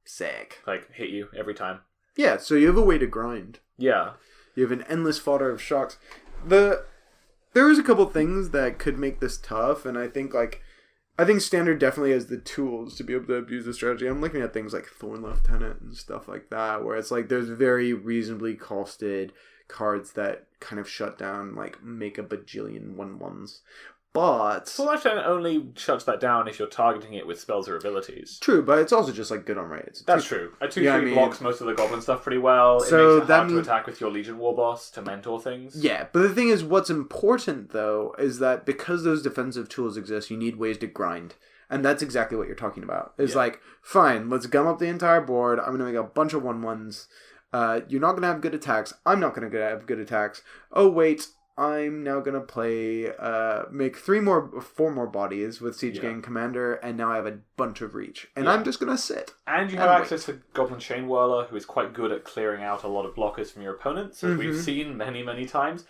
[SPEAKER 2] Sick.
[SPEAKER 1] Like, hit you every time.
[SPEAKER 2] Yeah, so you have a way to grind.
[SPEAKER 1] Yeah.
[SPEAKER 2] You have an endless fodder of shocks. There is a couple things that could make this tough, and I think Standard definitely has the tools to be able to abuse the strategy. I'm looking at things like Thorn Lieutenant and stuff like that, where it's like there's very reasonably costed cards that kind of shut down, like, make a bajillion 1/1s. But
[SPEAKER 1] Full Lieutenant only shuts that down if you're targeting it with spells or abilities.
[SPEAKER 2] True, but it's also just like good on raids.
[SPEAKER 1] That's true. A 2/3 blocks most of the goblin stuff pretty well.
[SPEAKER 2] So
[SPEAKER 1] it makes it hard to attack with your Legion Warboss to mentor things.
[SPEAKER 2] Yeah, but the thing is, what's important though is that because those defensive tools exist, you need ways to grind. And that's exactly what you're talking about. It's like, fine, let's gum up the entire board. I'm going to make a bunch of 1/1s. You're not going to have good attacks. I'm not going to have good attacks. Oh, wait. I'm now going to play, make 4 more bodies with Siege Gang Commander, and now I have a bunch of reach. And I'm just going to sit.
[SPEAKER 1] And you have access to Goblin Chain Whirler, who is quite good at clearing out a lot of blockers from your opponents, as we've seen many, many times.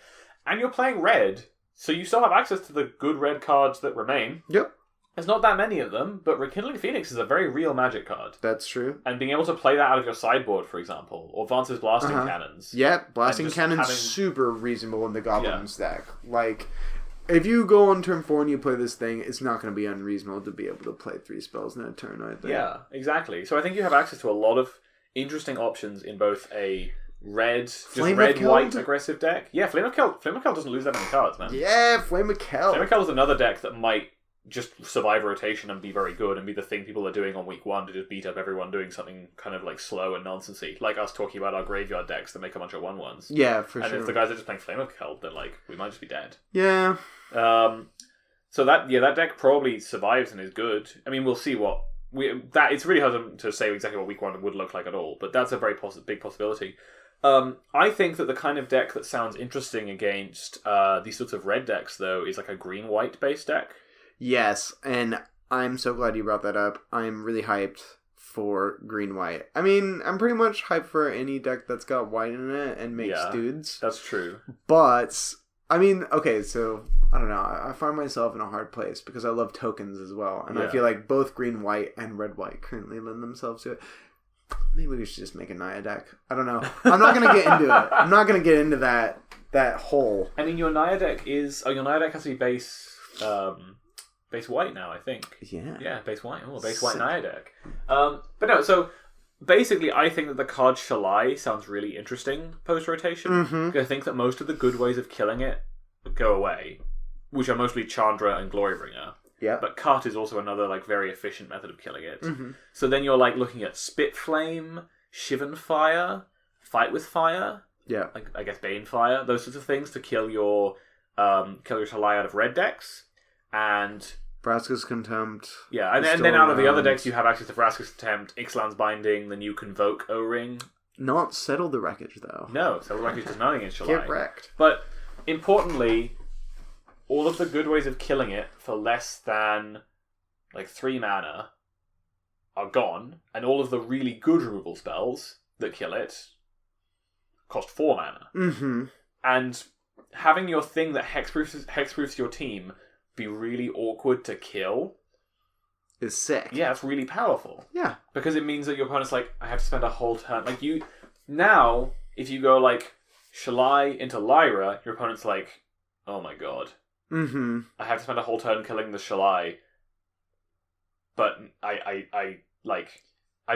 [SPEAKER 1] And you're playing red, so you still have access to the good red cards that remain.
[SPEAKER 2] Yep.
[SPEAKER 1] There's not that many of them, but Rekindling Phoenix is a very real magic card.
[SPEAKER 2] That's true.
[SPEAKER 1] And being able to play that out of your sideboard, for example, or Vance's Blasting Cannons.
[SPEAKER 2] Yeah, Blasting Cannons super reasonable in the Goblins deck. Like, if you go on turn 4 and you play this thing, it's not going to be unreasonable to be able to play 3 spells in a turn, I think.
[SPEAKER 1] Yeah, exactly. So I think you have access to a lot of interesting options in both a red-white aggressive deck. Yeah, Flame of Kel doesn't lose that many cards, man.
[SPEAKER 2] Yeah, Flame of Kel.
[SPEAKER 1] Flame of Kel is another deck that might just survive rotation and be very good and be the thing people are doing on week 1 to just beat up everyone doing something kind of like slow and nonsensy. Like us talking about our graveyard decks that make a bunch of 1/1s.
[SPEAKER 2] Yeah, for sure.
[SPEAKER 1] And if the guys are just playing Flame of Kel, then like, we might just be dead.
[SPEAKER 2] Yeah.
[SPEAKER 1] So that deck probably survives and is good. I mean, we'll see what... it's really hard to say exactly what week 1 would look like at all, but that's a very big possibility. I think that the kind of deck that sounds interesting against these sorts of red decks, though, is like a green-white based deck.
[SPEAKER 2] Yes, and I'm so glad you brought that up. I'm really hyped for green-white. I mean, I'm pretty much hyped for any deck that's got white in it and makes dudes.
[SPEAKER 1] That's true.
[SPEAKER 2] But, I mean, okay, so, I don't know. I find myself in a hard place because I love tokens as well. And I feel like both green-white and red-white currently lend themselves to it. Maybe we should just make a Naya deck. I don't know. I'm not going to get into it. I'm not going to get into that hole.
[SPEAKER 1] I mean, your Naya deck has to be base white now, I think.
[SPEAKER 2] Yeah.
[SPEAKER 1] Yeah, base white. Oh, base white Naya deck. But no, so basically I think that the card Shalai sounds really interesting post-rotation. I think that most of the good ways of killing it go away, which are mostly Chandra and Glorybringer.
[SPEAKER 2] Yeah.
[SPEAKER 1] But Cut is also another like very efficient method of killing it. So then you're like looking at Spit Flame, Shivan Fire, Fight with Fire.
[SPEAKER 2] Yeah.
[SPEAKER 1] Like I guess Bane Fire, those sorts of things to kill your Shalai out of red decks. And
[SPEAKER 2] Vraska's Contempt.
[SPEAKER 1] Yeah, and then out of the other decks, you have access to Vraska's Contempt, Ixalan's Binding, then you Convoke O-Ring.
[SPEAKER 2] Not Settle the Wreckage, though.
[SPEAKER 1] No, Settle the Wreckage does nothing against Shalai.
[SPEAKER 2] Get wrecked.
[SPEAKER 1] But, importantly, all of the good ways of killing it for less than, 3 mana are gone, and all of the really good removal spells that kill it cost 4 mana. And having your thing that hexproofs your team be really awkward to kill
[SPEAKER 2] is sick.
[SPEAKER 1] Yeah, it's really powerful.
[SPEAKER 2] Yeah.
[SPEAKER 1] Because it means that your opponent's like, I have to spend a whole turn. Now, if you go Shalai into Lyra, your opponent's like, oh my god.
[SPEAKER 2] Mm-hmm.
[SPEAKER 1] I have to spend a whole turn killing the Shalai, but I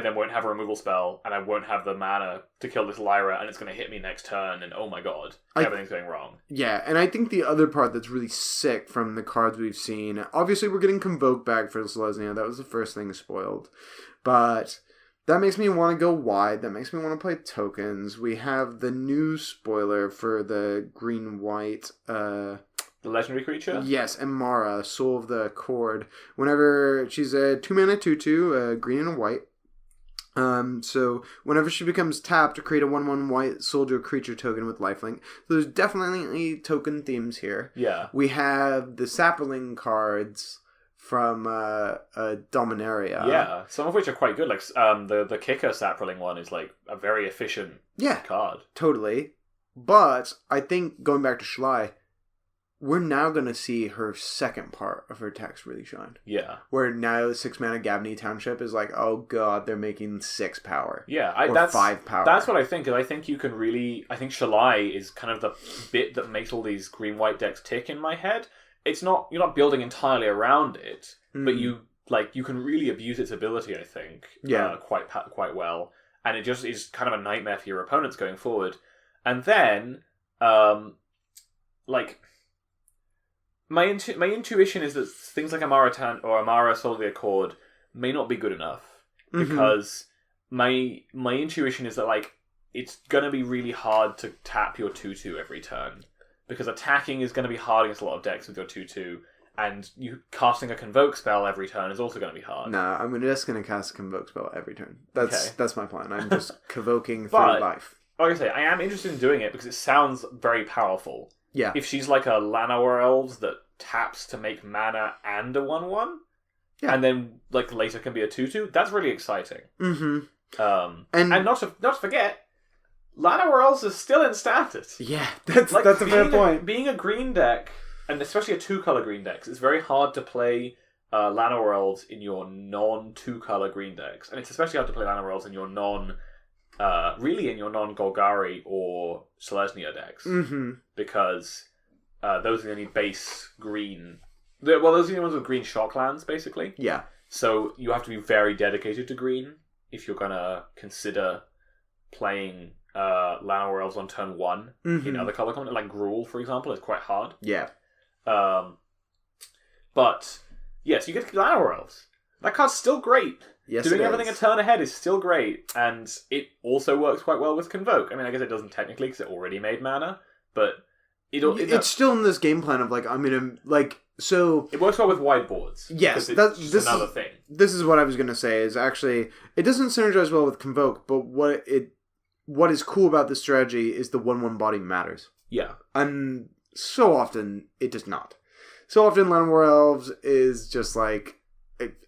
[SPEAKER 1] then won't have a removal spell, and I won't have the mana to kill this Lyra, and it's going to hit me next turn, and oh my god, everything's going wrong.
[SPEAKER 2] Yeah, and I think the other part that's really sick from the cards we've seen, obviously we're getting Convoke back for Selesnya, that was the first thing spoiled, but that makes me want to go wide, that makes me want to play tokens. We have the new spoiler for the green-white,
[SPEAKER 1] the legendary creature?
[SPEAKER 2] Yes, and Mara, Soul of the Accord. Whenever she's a 2-mana 2/2, green and a white. So whenever she becomes tapped, create a 1/1 white soldier creature token with lifelink. So there's definitely token themes here.
[SPEAKER 1] Yeah.
[SPEAKER 2] We have the Sapperling cards from Dominaria.
[SPEAKER 1] Yeah, some of which are quite good. Like the Kicker Sapperling one is like a very efficient card.
[SPEAKER 2] Totally. But I think going back to Shalai, we're now going to see her second part of her text really shine.
[SPEAKER 1] Yeah.
[SPEAKER 2] Where now 6-mana Gabney Township is like, oh god, they're making 6 power.
[SPEAKER 1] Yeah,
[SPEAKER 2] that's 5 power.
[SPEAKER 1] That's what I think, because I think you can really... I think Shalai is kind of the bit that makes all these green-white decks tick in my head. It's not... You're not building entirely around it, but you can really abuse its ability, I think, quite well. And it just is kind of a nightmare for your opponents going forward. And then, My intuition is that things like Amara or Amara Soul of the Accord may not be good enough, because my intuition is that like it's gonna be really hard to tap your 2/2 every turn, because attacking is gonna be hard against a lot of decks with your 2/2, and you casting a Convoke spell every turn is also gonna be hard.
[SPEAKER 2] Nah, I'm just gonna cast a Convoke spell every turn. That's my plan. I'm just convoking through life.
[SPEAKER 1] Like I say, I am interested in doing it because it sounds very powerful.
[SPEAKER 2] Yeah.
[SPEAKER 1] If she's like a Llanowar Elves that taps to make mana and a 1/1, and then like later can be a 2/2, that's really exciting.
[SPEAKER 2] Mm-hmm.
[SPEAKER 1] And not to forget, Llanowar Elves is still in standard.
[SPEAKER 2] Yeah, that's a fair point.
[SPEAKER 1] Being a green deck, and especially a 2-color green deck, it's very hard to play Llanowar Elves in your non-2-color green decks, and it's especially hard to play Llanowar Elves in your non-Golgari or Selesnya decks, because those are the only base green. Those are the only ones with green shocklands, basically.
[SPEAKER 2] Yeah. So
[SPEAKER 1] you have to be very dedicated to green if you're gonna consider playing Llanowar Elves on turn 1 in other color combinations, like Gruul, for example, is quite hard.
[SPEAKER 2] Yeah.
[SPEAKER 1] But yes, you get Llanowar Elves. That card's still great.
[SPEAKER 2] Yes,
[SPEAKER 1] doing everything a turn ahead is still great, and it also works quite well with Convoke. I mean, I guess it doesn't technically because it already made mana, but
[SPEAKER 2] it's still in this game plan of like I'm gonna like so.
[SPEAKER 1] It works well with wide boards.
[SPEAKER 2] Yes,
[SPEAKER 1] that's another thing.
[SPEAKER 2] This is what I was gonna say. Is actually it doesn't synergize well with Convoke, but what is cool about this strategy is the 1/1 body matters.
[SPEAKER 1] Yeah,
[SPEAKER 2] and so often it does not. So often Llanowar Elves is just like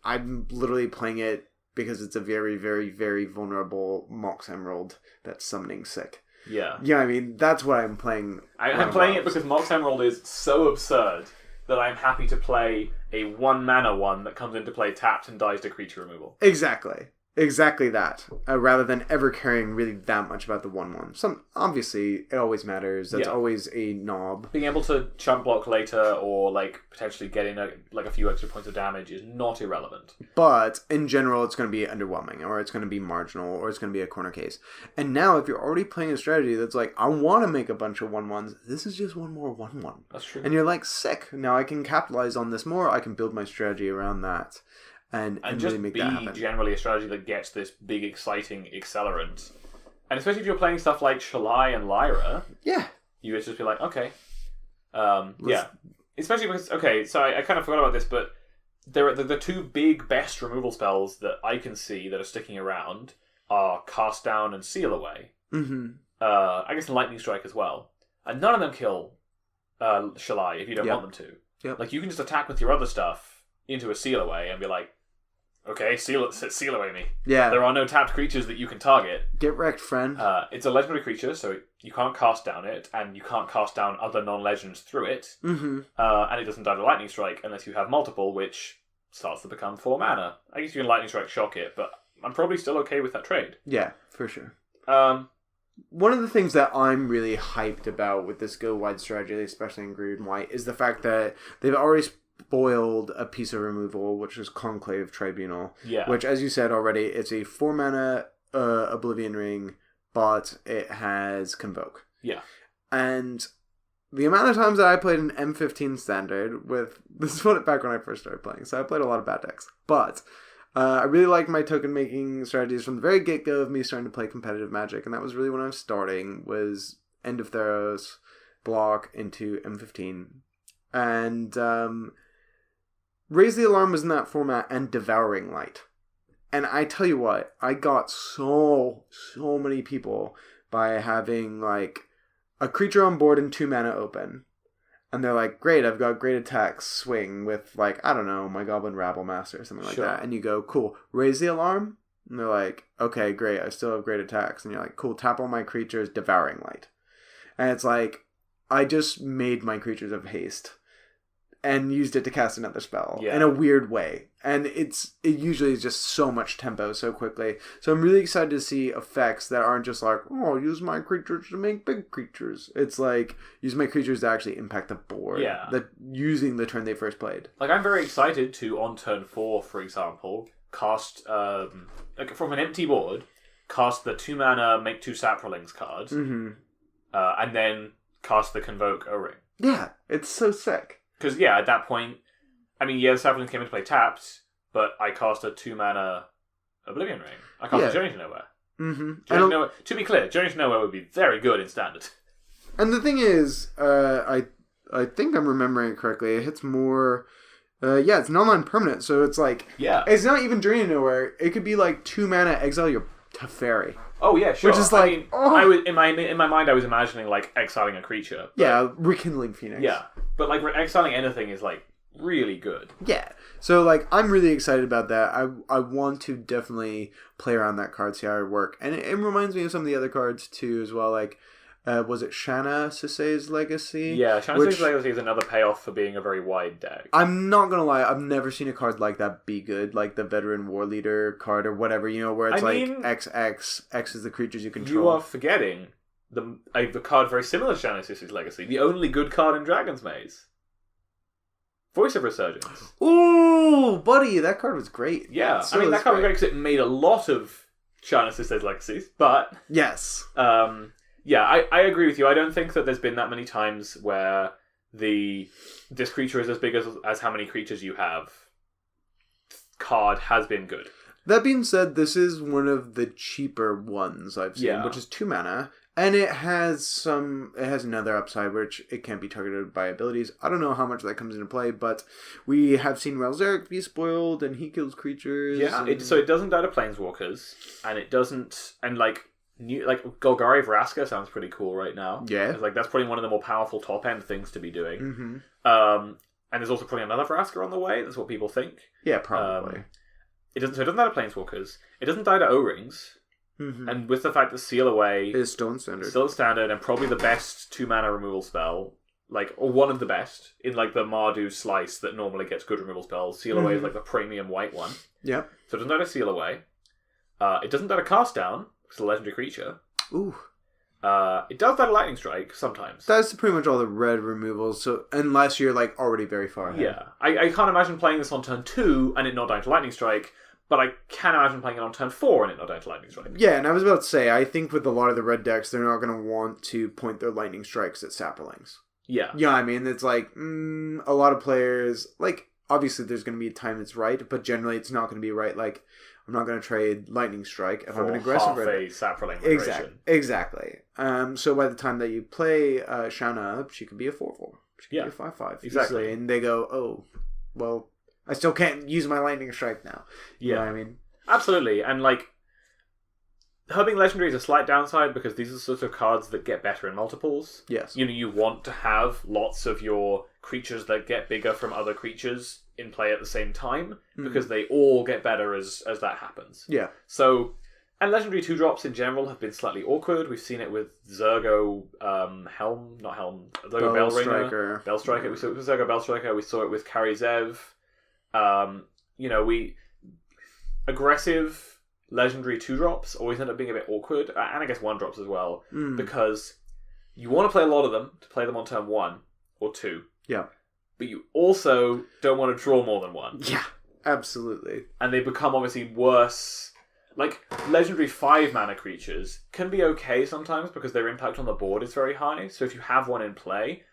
[SPEAKER 2] I'm literally playing it because it's a very, very, very vulnerable Mox Emerald that's summoning sick.
[SPEAKER 1] Yeah.
[SPEAKER 2] Yeah, I mean, that's what I'm playing.
[SPEAKER 1] I'm playing it because Mox Emerald is so absurd that I'm happy to play a 1-mana one that comes into play tapped and dies to creature removal. Exactly that. Rather than ever caring really that much about the 1/1. Obviously, it always matters. That's always a knob. Being able to chump block later or like potentially getting a few extra points of damage is not irrelevant.
[SPEAKER 2] But in general, it's going to be underwhelming, or it's going to be marginal, or it's going to be a corner case. And now, if you're already playing a strategy that's like, I want to make a bunch of 1/1s, this is just one more 1/1.
[SPEAKER 1] That's true.
[SPEAKER 2] And you're like, sick. Now I can capitalize on this more. I can build my strategy around that. And
[SPEAKER 1] just
[SPEAKER 2] really make
[SPEAKER 1] be
[SPEAKER 2] that happen.
[SPEAKER 1] Generally a strategy that gets this big, exciting accelerant. And especially if you're playing stuff like Shalai and Lyra, you would just be like, okay. Especially because, so I kind of forgot about this, but there are the two big best removal spells that I can see that are sticking around are Cast Down and Seal Away. I guess Lightning Strike as well. And none of them kill Shalai if you don't want them to.
[SPEAKER 2] Yep.
[SPEAKER 1] Like, you can just attack with your other stuff into a Seal Away and be like, okay, seal away me.
[SPEAKER 2] Yeah.
[SPEAKER 1] There are no tapped creatures that you can target.
[SPEAKER 2] Get wrecked, friend.
[SPEAKER 1] It's a legendary creature, so you can't cast down it, and you can't cast down other non-legends through it. And it doesn't die to Lightning Strike unless you have multiple, which starts to become 4 mana. I guess you can Lightning Strike shock it, but I'm probably still okay with that trade.
[SPEAKER 2] Yeah, for sure. one of the things that I'm really hyped about with this go wide strategy, especially in green and white, is the fact that they've already spoiled a piece of removal, which is Conclave Tribunal.
[SPEAKER 1] Yeah.
[SPEAKER 2] Which, as you said already, it's a 4-mana Oblivion Ring, but it has Convoke.
[SPEAKER 1] Yeah.
[SPEAKER 2] And the amount of times that I played an M15 standard with... This is back when I first started playing, so I played a lot of bad decks. But I really liked my token making strategies from the very get-go of me starting to play competitive Magic, and that was really when I was starting, was End of Theros, block into M15. And Raise the Alarm was in that format, and Devouring Light. And I tell you what, I got so many people by having, like, a creature on board and 2 mana open. And they're like, great, I've got great attacks, swing with, like, I don't know, my Goblin Rabble Master or something like that. And you go, cool, Raise the Alarm? And they're like, okay, great, I still have great attacks. And you're like, cool, tap all my creatures, Devouring Light. And it's like, I just made my creatures of haste. And used it to cast another spell in a weird way. And it usually is just so much tempo so quickly. So I'm really excited to see effects that aren't just like, oh, use my creatures to make big creatures. It's like, use my creatures to actually impact the board.
[SPEAKER 1] Yeah.
[SPEAKER 2] Using the turn they first played.
[SPEAKER 1] Like, I'm very excited to, on turn 4, for example, cast, like from an empty board, cast the 2 mana Make 2 Saprolings card,
[SPEAKER 2] Mm-hmm.
[SPEAKER 1] And then cast the Convoke O-Ring.
[SPEAKER 2] Yeah, it's so sick.
[SPEAKER 1] Because, yeah, at that point, I mean, yeah, the Saplings came into play tapped, but I cast a 2 mana Oblivion Ring. I cast a Journey to Nowhere.
[SPEAKER 2] Mm-hmm.
[SPEAKER 1] Journey to Nowhere. To be clear, Journey to Nowhere would be very good in Standard.
[SPEAKER 2] And the thing is, I think I'm remembering it correctly, it hits more... it's non-land permanent, so it's like...
[SPEAKER 1] Yeah.
[SPEAKER 2] It's not even Journey to Nowhere. It could be like 2 mana, exile your Teferi.
[SPEAKER 1] Oh, yeah, sure.
[SPEAKER 2] Which is like...
[SPEAKER 1] I mean, I was, in my mind, I was imagining, like, exiling a creature. But,
[SPEAKER 2] yeah, Rekindling Phoenix.
[SPEAKER 1] Yeah. But, like, exiling anything is, like, really good.
[SPEAKER 2] Yeah. So, like, I'm really excited about that. I want to definitely play around that card, see how it work. And it reminds me of some of the other cards, too, as well. Like, was it Shanna Sisei's Legacy?
[SPEAKER 1] Yeah, Shanna Sisei's Legacy is another payoff for being a very wide deck.
[SPEAKER 2] I'm not going to lie, I've never seen a card like that be good. Like the Veteran War Leader card or whatever, you know, where it's X is the creatures you control.
[SPEAKER 1] You are forgetting the card very similar to Shanna Sisei's Legacy. The only good card in Dragon's Maze. Voice of Resurgence.
[SPEAKER 2] Ooh, buddy, that card was great.
[SPEAKER 1] Yeah, I mean, that card was great because it made a lot of Shanna Sisei's Legacies, but...
[SPEAKER 2] Yes.
[SPEAKER 1] Yeah, I agree with you. I don't think that there's been that many times where this creature is as big as how many creatures you have card has been good.
[SPEAKER 2] That being said, this is one of the cheaper ones I've seen, which is 2 mana. And it has another upside, which it can't be targeted by abilities. I don't know how much that comes into play, but we have seen Relzeric be spoiled, and he kills creatures.
[SPEAKER 1] Yeah, so it doesn't die to Planeswalkers, and it doesn't, and like Golgari Vraska sounds pretty cool right now.
[SPEAKER 2] Yeah.
[SPEAKER 1] Like, that's probably one of the more powerful top-end things to be doing.
[SPEAKER 2] Mm-hmm.
[SPEAKER 1] And there's also probably another Vraska on the way, that's what people think.
[SPEAKER 2] Yeah, probably.
[SPEAKER 1] It doesn't die to Planeswalkers. It doesn't die to O-Rings.
[SPEAKER 2] Mm-hmm.
[SPEAKER 1] And with the fact that Seal Away
[SPEAKER 2] is still in standard.
[SPEAKER 1] Still in standard, and probably the best 2-mana removal spell, like, or one of the best, in like the Mardu slice that normally gets good removal spells. Seal Away is like the premium white one.
[SPEAKER 2] Yep.
[SPEAKER 1] So it doesn't die to Seal Away. It doesn't die to Cast Down, which is a legendary creature.
[SPEAKER 2] Ooh.
[SPEAKER 1] It does die to Lightning Strike sometimes.
[SPEAKER 2] That's pretty much all the red removals, so unless you're like already very far ahead.
[SPEAKER 1] Yeah. I can't imagine playing this on turn 2 and it not dying to Lightning Strike. But I can imagine playing it on turn 4 and it not dying to Lightning Strike.
[SPEAKER 2] Yeah, and I was about to say, I think with a lot of the red decks, they're not going to want to point their lightning strikes at Saprolings.
[SPEAKER 1] Yeah.
[SPEAKER 2] Yeah, I mean, it's like, a lot of players, like, obviously there's going to be a time that's right, but generally it's not going to be right. Like, I'm not going to trade Lightning Strike if I'm an aggressive
[SPEAKER 1] red. A Saproling
[SPEAKER 2] Exactly. So by the time that you play Shanna up, she could be a 4/4. She could be a 5/5.
[SPEAKER 1] Exactly.
[SPEAKER 2] Easily. And they go, oh, well... I still can't use my Lightning Strike now. You know what I mean?
[SPEAKER 1] Absolutely. And, like, her being legendary is a slight downside because these are the sorts of cards that get better in multiples.
[SPEAKER 2] Yes.
[SPEAKER 1] You know, you want to have lots of your creatures that get bigger from other creatures in play at the same time because they all get better as that happens.
[SPEAKER 2] Yeah.
[SPEAKER 1] So, and legendary 2-drops in general have been slightly awkward. We've seen it with Zergo Zergo Bellringer. Bellstriker. We saw it with Zergo Bellstriker. We saw it with Karizev. Aggressive legendary 2-drops always end up being a bit awkward, and I guess 1-drops as well, because you want to play a lot of them to play them on turn 1 or 2.
[SPEAKER 2] Yeah.
[SPEAKER 1] But you also don't want to draw more than 1.
[SPEAKER 2] Yeah, absolutely.
[SPEAKER 1] And they become obviously worse. Like, legendary 5-mana creatures can be okay sometimes because their impact on the board is very high. So if you have one in play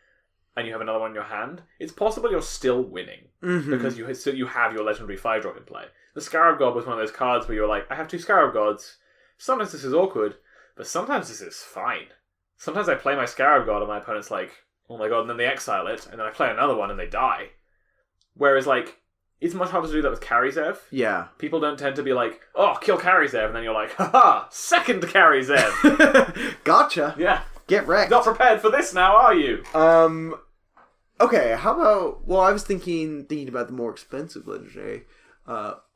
[SPEAKER 1] and you have another one in your hand, it's possible you're still winning because you have your legendary 5-drop in play. The Scarab God was one of those cards where you're like, I have 2 Scarab Gods. Sometimes this is awkward, but sometimes this is fine. Sometimes I play my Scarab God and my opponent's like, oh my god, and then they exile it, and then I play another one and they die. Whereas, like, it's much harder to do that with Karizev.
[SPEAKER 2] Yeah.
[SPEAKER 1] People don't tend to be like, oh, kill Karizev, and then you're like, haha, second Karizev.
[SPEAKER 2] Gotcha.
[SPEAKER 1] Yeah.
[SPEAKER 2] Get wrecked.
[SPEAKER 1] Not prepared for this now, are you?
[SPEAKER 2] Okay, how about... Well, I was thinking about the more expensive legendary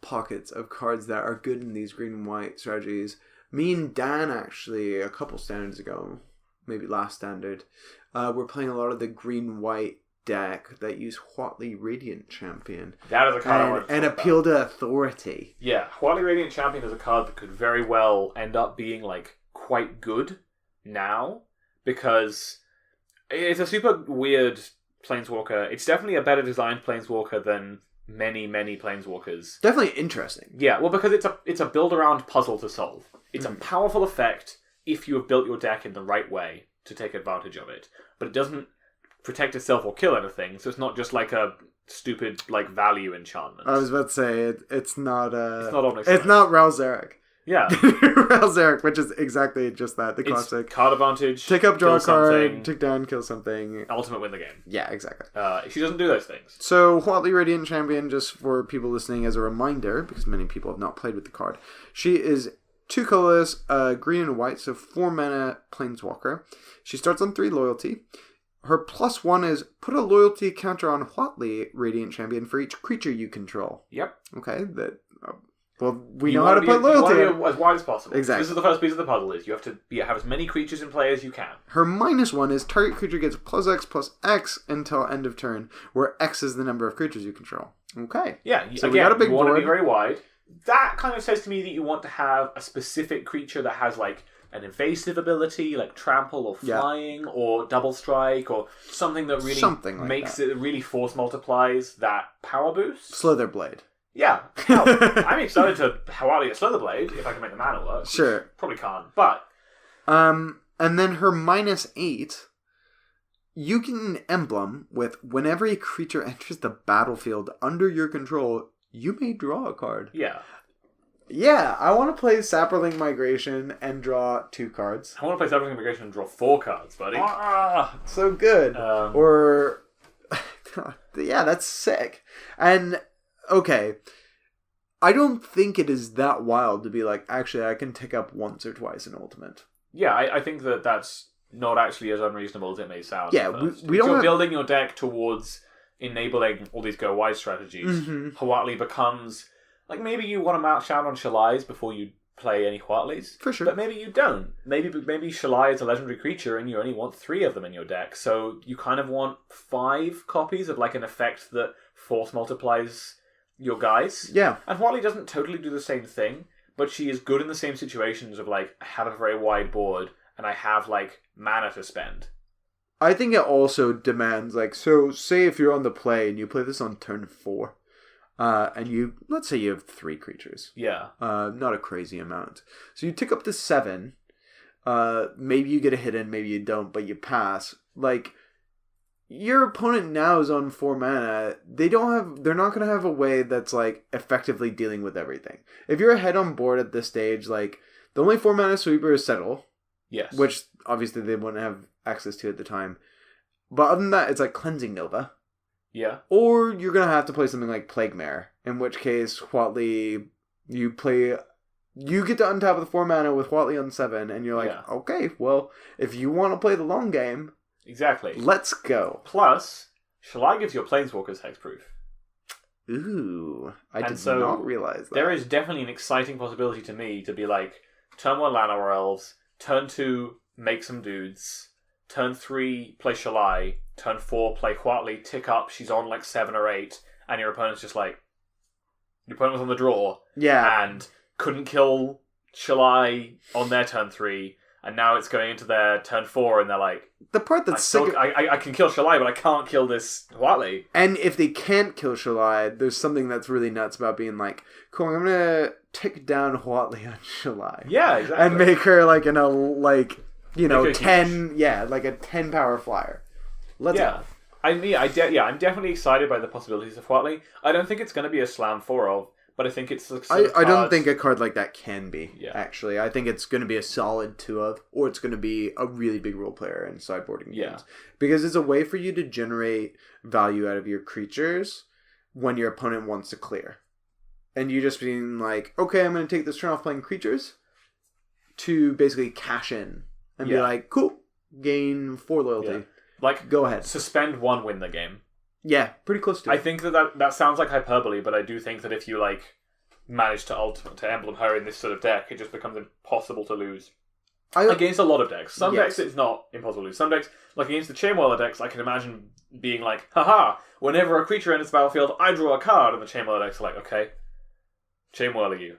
[SPEAKER 2] pockets of cards that are good in these green and white strategies. Me and Dan, actually, a couple standards ago, maybe last standard, we're playing a lot of the green-white deck that use Huatli Radiant Champion.
[SPEAKER 1] That is a card I want to
[SPEAKER 2] and appeal to authority.
[SPEAKER 1] Yeah, Huatli Radiant Champion is a card that could very well end up being, like, quite good now, because it's a super weird Planeswalker. It's definitely a better designed Planeswalker than many Planeswalkers.
[SPEAKER 2] Definitely interesting.
[SPEAKER 1] Yeah, well, because it's a build-around puzzle to solve. It's a powerful effect if you have built your deck in the right way to take advantage of it. But it doesn't protect itself or kill anything, so it's not just like a stupid, like, value enchantment.
[SPEAKER 2] I was about to say, it's not...
[SPEAKER 1] It's not Omnic.
[SPEAKER 2] It's not Ralzeric.
[SPEAKER 1] Yeah.
[SPEAKER 2] Ralzeric, which is exactly just that, the classic.
[SPEAKER 1] It's card advantage.
[SPEAKER 2] Take up, draw a card,
[SPEAKER 1] something,
[SPEAKER 2] take down, kill something.
[SPEAKER 1] Ultimate win the game.
[SPEAKER 2] Yeah, exactly.
[SPEAKER 1] She doesn't do those things.
[SPEAKER 2] So, Huatli Radiant Champion, just for people listening as a reminder, because many people have not played with the card, she is 2 colorless, green and white, so 4 mana Planeswalker. She starts on 3 loyalty. Her +1 is put a loyalty counter on Huatli Radiant Champion for each creature you control.
[SPEAKER 1] Yep.
[SPEAKER 2] Okay, well, we know how to put loyalty.
[SPEAKER 1] You want to be as wide as possible.
[SPEAKER 2] Exactly.
[SPEAKER 1] This is the first piece of the puzzle. Is you have to have as many creatures in play as you can.
[SPEAKER 2] Her -1 is target creature gets +X until end of turn, where X is the number of creatures you control. Okay.
[SPEAKER 1] Yeah.
[SPEAKER 2] So
[SPEAKER 1] again,
[SPEAKER 2] we got a big
[SPEAKER 1] you want
[SPEAKER 2] board.
[SPEAKER 1] to be very wide. That kind of says to me that you want to have a specific creature that has, like, an invasive ability, like trample or flying or double strike or something that really makes it really force multiplies that power boost.
[SPEAKER 2] Slitherblade.
[SPEAKER 1] Yeah. Hell, I'm excited to Huatli a Slitherblade if I can make the mana work.
[SPEAKER 2] Sure.
[SPEAKER 1] Probably can't, but...
[SPEAKER 2] And then her -8, you get an emblem with whenever a creature enters the battlefield under your control, you may draw a card.
[SPEAKER 1] Yeah.
[SPEAKER 2] Yeah, I want to play Saproling Migration and draw 2 cards.
[SPEAKER 1] I want to play Saproling Migration and draw 4 cards, buddy.
[SPEAKER 2] So good. Or... yeah, that's sick. And... Okay, I don't think it is that wild to be like, actually, I can tick up once or twice in Ultimate.
[SPEAKER 1] Yeah, I think that's not actually as unreasonable as it may sound.
[SPEAKER 2] Yeah, we don't
[SPEAKER 1] You're building your deck towards enabling all these go wide strategies. Huatli becomes, like, maybe you want to mount shout on Shalais before you play any Huatlis.
[SPEAKER 2] For sure.
[SPEAKER 1] But maybe you don't. Maybe Shalai is a legendary creature and you only want 3 of them in your deck. So you kind of want 5 copies of, like, an effect that force multiplies your guys.
[SPEAKER 2] Yeah.
[SPEAKER 1] And Huatli doesn't totally do the same thing, but she is good in the same situations of, like, I have a very wide board and I have, like, mana to spend.
[SPEAKER 2] I think it also demands, like, so say if you're on the play and you play this on turn 4, and let's say you have 3 creatures.
[SPEAKER 1] Yeah.
[SPEAKER 2] Not a crazy amount. So you tick up to 7, maybe you get a hit in, maybe you don't, but you pass. Like, your opponent now is on 4 mana. They're not going to have a way that's, like, effectively dealing with everything. If you're ahead on board at this stage, like, the only 4 mana sweeper is Settle.
[SPEAKER 1] Yes.
[SPEAKER 2] Which, obviously, they wouldn't have access to at the time. But other than that, it's like Cleansing Nova.
[SPEAKER 1] Yeah.
[SPEAKER 2] Or you're going to have to play something like Plague Mare. In which case, Huatli, you get to untap with 4 mana with Huatli on 7. And you're like, okay, well, if you want to play the long game...
[SPEAKER 1] Exactly.
[SPEAKER 2] Let's go.
[SPEAKER 1] Plus, Shalai gives your Planeswalkers hexproof.
[SPEAKER 2] Ooh, I did not realize that.
[SPEAKER 1] There is definitely an exciting possibility to me to be like, turn 1 Llanowar Elves, turn 2 make some dudes, turn 3 play Shalai, turn 4 play Huatli, tick up, she's on like 7 or 8, and your opponent's just like, your opponent was on the draw,
[SPEAKER 2] yeah,
[SPEAKER 1] and couldn't kill Shalai on their turn 3, and now it's going into their turn 4, and they're like,
[SPEAKER 2] the part that's sick.
[SPEAKER 1] I can kill Shalai, but I can't kill this Huatli.
[SPEAKER 2] And if they can't kill Shalai, there's something that's really nuts about being like, cool, I'm gonna take down Huatli on Shalai.
[SPEAKER 1] Yeah, exactly.
[SPEAKER 2] And make her like in a like you know
[SPEAKER 1] Make her
[SPEAKER 2] 10 like a 10 power flyer. Let's go.
[SPEAKER 1] I'm definitely excited by the possibilities of Huatli. I don't think it's going to be a slam 4 of, but I think it's the sort of
[SPEAKER 2] I don't think a card like that can be,
[SPEAKER 1] Yeah.
[SPEAKER 2] actually. I think it's going to be a solid 2 of, or it's going to be a really big role player in sideboarding games. Because it's a way for you to generate value out of your creatures when your opponent wants to clear. And you just being like, okay, I'm going to take this turn off playing creatures to basically cash in. And be like, cool, gain 4 loyalty.
[SPEAKER 1] Yeah. Like,
[SPEAKER 2] go ahead.
[SPEAKER 1] Suspend 1, win the game.
[SPEAKER 2] Yeah, pretty close to it.
[SPEAKER 1] I think that sounds like hyperbole, but I do think that if you like manage to emblem her in this sort of deck, it just becomes impossible to lose. Against a lot of decks. Some decks it's not impossible to lose. Some decks, like against the Chainwhirler decks, I can imagine being like, haha, whenever a creature enters the battlefield, I draw a card, and the Chainwhirler decks are like, okay, Chainwhirler you.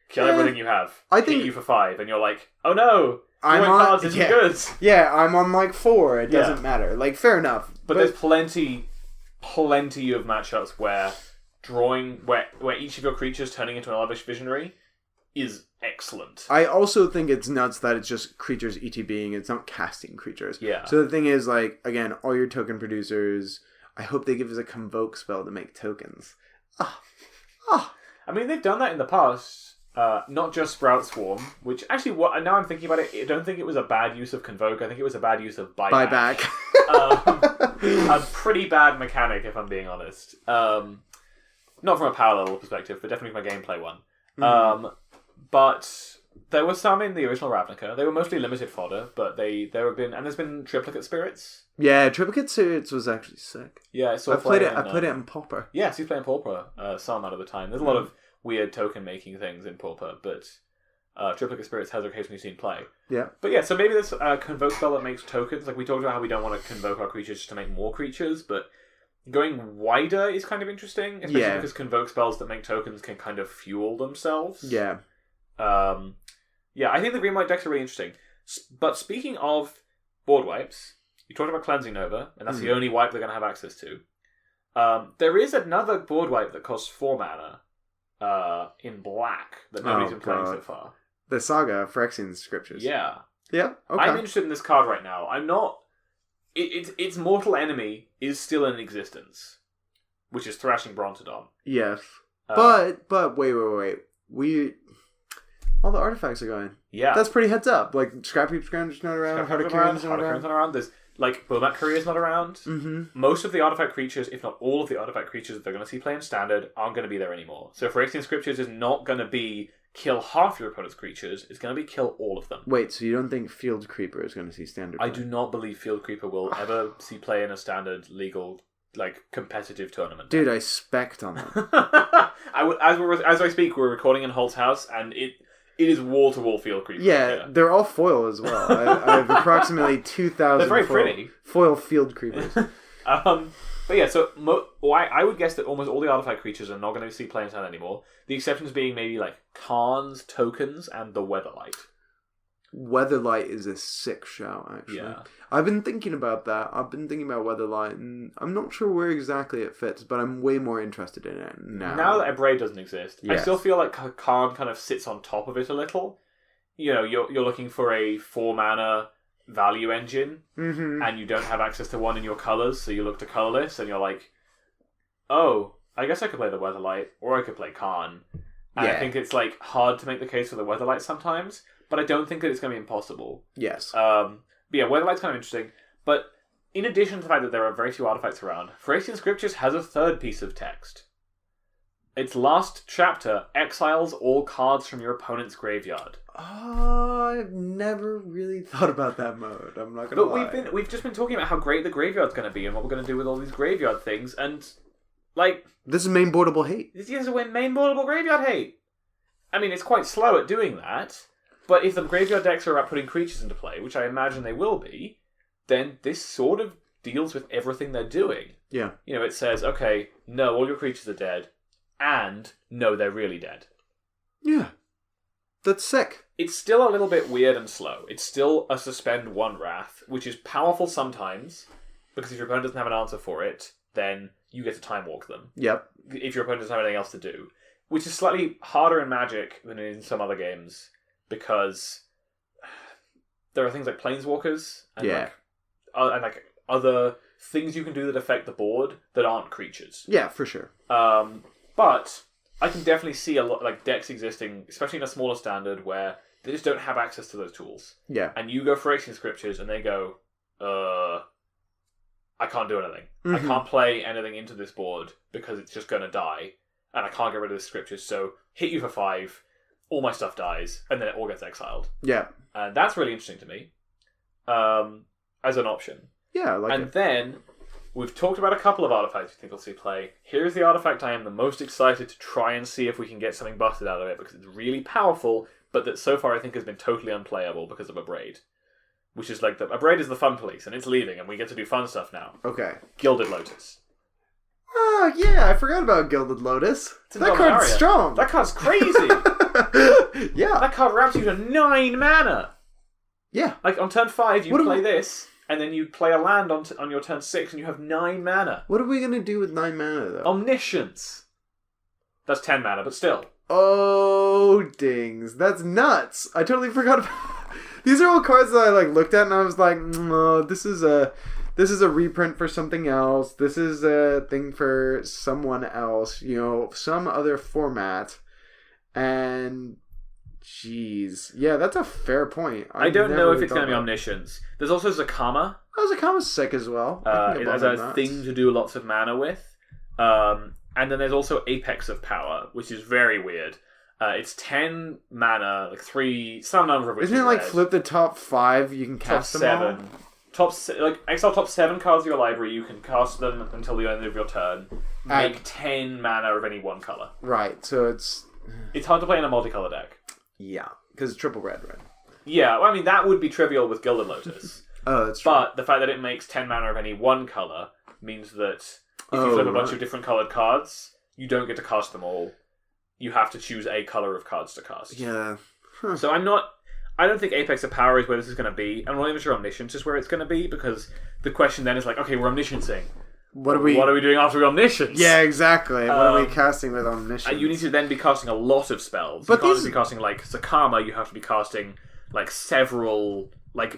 [SPEAKER 1] Kill everything you have. I think hit you for 5, and you're like, oh no! Drawing cards isn't good.
[SPEAKER 2] Yeah, I'm on like 4. It doesn't matter. Like, fair enough.
[SPEAKER 1] But there's plenty of matchups where where each of your creatures turning into an Elvish Visionary is excellent.
[SPEAKER 2] I also think it's nuts that it's just creatures ETBing. It's not casting creatures.
[SPEAKER 1] Yeah.
[SPEAKER 2] So the thing is, like, again, all your token producers, I hope they give us a Convoke spell to make tokens.
[SPEAKER 1] I mean, they've done that in the past. Not just Sprout Swarm, which actually, now I'm thinking about it, I don't think it was a bad use of Convoke. I think it was a bad use of Buyback. A pretty bad mechanic, if I'm being honest. Not from a power level perspective, but definitely from a gameplay one. Mm-hmm. But there was some in the original Ravnica. They were mostly limited fodder, but there's been Triplicate Spirits.
[SPEAKER 2] Yeah, Triplicate Spirits was actually sick.
[SPEAKER 1] Yeah,
[SPEAKER 2] I played it in Pauper.
[SPEAKER 1] Yes, he's playing Pauper some out of the time. There's a lot of weird token making things in Pauper, but Triplicate Spirits has occasionally seen play.
[SPEAKER 2] Yeah.
[SPEAKER 1] But yeah, so maybe this Convoke spell that makes tokens, like we talked about how we don't want to convoke our creatures just to make more creatures, but going wider is kind of interesting, especially because Convoke spells that make tokens can kind of fuel themselves.
[SPEAKER 2] Yeah.
[SPEAKER 1] I think the green white decks are really interesting. But speaking of board wipes, you talked about Cleansing Nova, and that's the only wipe they're going to have access to. There is another board wipe that costs 4 mana in black that nobody's been playing so far.
[SPEAKER 2] The Saga of Phyrexian Scriptures.
[SPEAKER 1] Yeah.
[SPEAKER 2] Yeah, okay.
[SPEAKER 1] I'm interested in this card right now. I'm not... Its mortal enemy is still in existence, which is Thrashing Brontodon.
[SPEAKER 2] Yes. But wait. All the artifacts are going.
[SPEAKER 1] Yeah.
[SPEAKER 2] That's pretty heads up. Like, Scrap Heap's not around, Heart of Carrion's not around.
[SPEAKER 1] There's, like, Bomat Courier's not around. Mm-hmm. Most of the artifact creatures, if not all of the artifact creatures that they're going to see play in Standard, aren't going to be there anymore. So Phyrexian Scriptures is not going to be kill half your opponent's creatures, it's going to be kill all of them.
[SPEAKER 2] Wait, so you don't think Field Creeper is going to see Standard play?
[SPEAKER 1] I do not believe Field Creeper will ever see play in a Standard legal, like, competitive tournament.
[SPEAKER 2] Dude, I spec'd on them.
[SPEAKER 1] As I speak, we're recording in Holt's house, and it is wall-to-wall Field Creeper.
[SPEAKER 2] Yeah, they're all foil as well. I have approximately 2,000
[SPEAKER 1] They're very pretty.
[SPEAKER 2] Foil Field Creepers.
[SPEAKER 1] But yeah, so I would guess that almost all the artifact creatures are not going to see play in Standard anymore. The exceptions being maybe like Karn's tokens and the Weatherlight.
[SPEAKER 2] Weatherlight is a sick shout, actually. Yeah. I've been thinking about that. I've been thinking about Weatherlight, and I'm not sure where exactly it fits, but I'm way more interested in it now.
[SPEAKER 1] Now that Ebrei doesn't exist, yes. I still feel like Karn kind of sits on top of it a little. You know, you're looking for a 4-mana value engine, and you don't have access to one in your colours, so you look to colourless, and you're like, oh, I guess I could play the Weatherlight, or I could play Karn. And I think it's like hard to make the case for the Weatherlight sometimes, but I don't think that it's going to be impossible.
[SPEAKER 2] Yes.
[SPEAKER 1] But yeah, Weatherlight's kind of interesting. But in addition to the fact that there are very few artifacts around, Phyrexian Scriptures has a third piece of text. Its last chapter exiles all cards from your opponent's graveyard.
[SPEAKER 2] I've never really thought about that mode. I'm not gonna lie.
[SPEAKER 1] But we've just been talking about how great the graveyard's going to be and what we're going to do with all these graveyard things, and like
[SPEAKER 2] this is main boardable hate.
[SPEAKER 1] This is main boardable graveyard hate. I mean, it's quite slow at doing that. But if the graveyard decks are about putting creatures into play, which I imagine they will be, then this sort of deals with everything they're doing.
[SPEAKER 2] Yeah.
[SPEAKER 1] You know, it says, okay, no, all your creatures are dead, and no, they're really dead.
[SPEAKER 2] Yeah. That's sick.
[SPEAKER 1] It's still a little bit weird and slow. It's still a suspend 1 Wrath, which is powerful sometimes, because if your opponent doesn't have an answer for it, then you get to time walk them.
[SPEAKER 2] Yep.
[SPEAKER 1] If your opponent doesn't have anything else to do. Which is slightly harder in Magic than in some other games, because there are things like Planeswalkers, and like other things you can do that affect the board that aren't creatures.
[SPEAKER 2] Yeah, for sure.
[SPEAKER 1] But I can definitely see a lot like decks existing, especially in a smaller standard, where they just don't have access to those tools.
[SPEAKER 2] Yeah.
[SPEAKER 1] And you go for Ancient Scriptures, and they go, I can't do anything.
[SPEAKER 2] Mm-hmm.
[SPEAKER 1] I can't play anything into this board because it's just going to die, and I can't get rid of the Scriptures, so hit you for 5, all my stuff dies, and then it all gets exiled.
[SPEAKER 2] Yeah.
[SPEAKER 1] And that's really interesting to me, as an option.
[SPEAKER 2] Yeah, I like
[SPEAKER 1] and then, we've talked about a couple of artifacts we think we'll see play. Here's the artifact I am the most excited to try and see if we can get something busted out of it, because it's really powerful, but that so far I think has been totally unplayable because of a braid. Which is like, a braid is the fun police, and it's leaving, and we get to do fun stuff now.
[SPEAKER 2] Okay.
[SPEAKER 1] Gilded Lotus.
[SPEAKER 2] Oh, yeah, I forgot about Gilded Lotus. That card's strong.
[SPEAKER 1] That card's crazy.
[SPEAKER 2] Yeah.
[SPEAKER 1] That card ramps you to 9 mana.
[SPEAKER 2] Yeah.
[SPEAKER 1] Like, on turn 5, you play this, and then you play a land on your turn 6, and you have 9 mana.
[SPEAKER 2] What are we going to do with 9 mana, though?
[SPEAKER 1] Omniscience. That's 10 mana, but still.
[SPEAKER 2] Oh, dings. That's nuts. I totally forgot about... These are all cards that I looked at and I was like, oh, this is a reprint for something else. This is a thing for someone else, some other format. And jeez, yeah, that's a fair point.
[SPEAKER 1] I don't know if it's going to be Omniscience. There's also Zakama.
[SPEAKER 2] Oh, Zakama's sick as well.
[SPEAKER 1] It has a thing to do lots of mana with. And then there's also Apex of Power, which is very weird. It's 10 mana, some number of which
[SPEAKER 2] isn't it like flip the top 5? You can cast
[SPEAKER 1] top
[SPEAKER 2] them
[SPEAKER 1] 7.
[SPEAKER 2] All?
[SPEAKER 1] Exile top 7 cards of your library. You can cast them until the end of your turn. Make 10 mana of any one color.
[SPEAKER 2] Right. So it's
[SPEAKER 1] hard to play in a multicolor deck.
[SPEAKER 2] Yeah, because it's triple red.
[SPEAKER 1] Yeah, well, I mean that would be trivial with Gilded Lotus.
[SPEAKER 2] Oh, that's true.
[SPEAKER 1] But the fact that it makes 10 mana of any one color means that if you flip a bunch of different colored cards, you don't get to cast them all. You have to choose a color of cards to cast.
[SPEAKER 2] Yeah. Huh.
[SPEAKER 1] So I don't think Apex of Power is where this is going to be. I'm not even sure Omniscience is where it's going to be, because the question then is like, okay, we're Omnisciencing. What are we doing after Omniscience?
[SPEAKER 2] Yeah, exactly. What are we casting with Omniscience?
[SPEAKER 1] You need to then be casting a lot of spells. But you can't just be casting Zakama, you have to be casting several,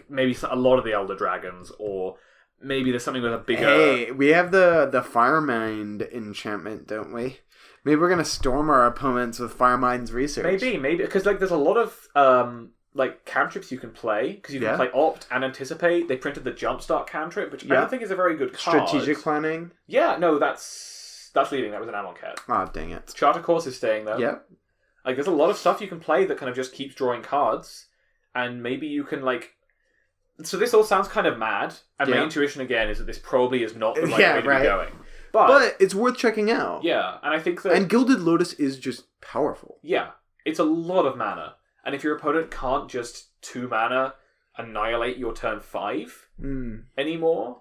[SPEAKER 1] maybe a lot of the Elder Dragons, or maybe there's something with a bigger...
[SPEAKER 2] Hey, we have the Firemind enchantment, don't we? Maybe we're going to storm our opponents with Firemind's Research.
[SPEAKER 1] Maybe. Because there's a lot of cantrips you can play, because you can play Opt and Anticipate. They printed the Jumpstart cantrip, which I don't think is a very good card.
[SPEAKER 2] Strategic Planning?
[SPEAKER 1] Yeah, no, that's leaving. That was an Amonkhet.
[SPEAKER 2] Oh, dang it.
[SPEAKER 1] Charter Course is staying, though.
[SPEAKER 2] Yep.
[SPEAKER 1] There's a lot of stuff you can play that kind of just keeps drawing cards, and maybe you can, So this all sounds kind of mad, and my intuition, again, is that this probably is not the right way to be going. But
[SPEAKER 2] it's worth checking out.
[SPEAKER 1] Yeah, and I think that...
[SPEAKER 2] And Gilded Lotus is just powerful.
[SPEAKER 1] Yeah, it's a lot of mana. And if your opponent can't just 2 mana annihilate your turn 5 anymore,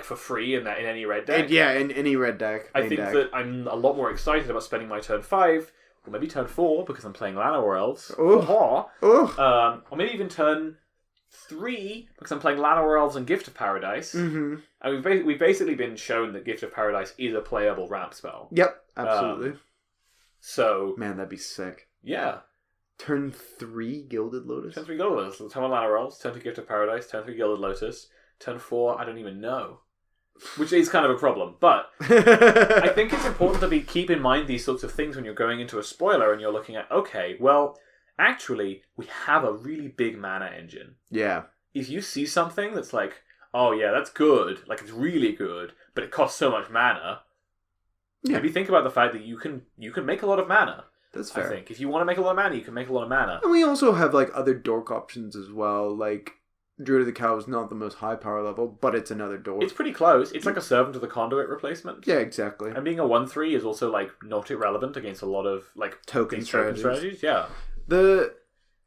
[SPEAKER 1] for free in any red deck...
[SPEAKER 2] in any red deck.
[SPEAKER 1] I think that I'm a lot more excited about spending my turn 5, or maybe turn 4, because I'm playing Llanowar Elves. Or maybe even turn 3, because I'm playing Llanowar Elves and Gift of Paradise.
[SPEAKER 2] Mm-hmm.
[SPEAKER 1] And we've basically been shown that Gift of Paradise is a playable ramp spell.
[SPEAKER 2] Yep, absolutely.
[SPEAKER 1] So...
[SPEAKER 2] Man, that'd be sick.
[SPEAKER 1] Yeah.
[SPEAKER 2] Turn 3 Gilded Lotus?
[SPEAKER 1] Turn 3 Gilded Lotus. Turn 1 Llanowar Elves, turn 2 Gift of Paradise, turn 3 Gilded Lotus, turn 4 I don't even know. Which is kind of a problem. But I think it's important to keep in mind these sorts of things when you're going into a spoiler and you're looking at, okay, well... Actually, we have a really big mana engine.
[SPEAKER 2] Yeah.
[SPEAKER 1] If you see something that's like, oh yeah, that's good, it's really good, but it costs so much mana, maybe think about the fact that you can make a lot of mana.
[SPEAKER 2] That's fair.
[SPEAKER 1] I think. If you want to make a lot of mana, you can make a lot of mana.
[SPEAKER 2] And we also have other dork options as well, Druid of the Cow is not the most high power level, but it's another dork.
[SPEAKER 1] It's pretty close. It's like a Servant of the Conduit replacement.
[SPEAKER 2] Yeah, exactly.
[SPEAKER 1] And being a 1/3 is also not irrelevant against a lot of
[SPEAKER 2] token strategies.
[SPEAKER 1] Yeah.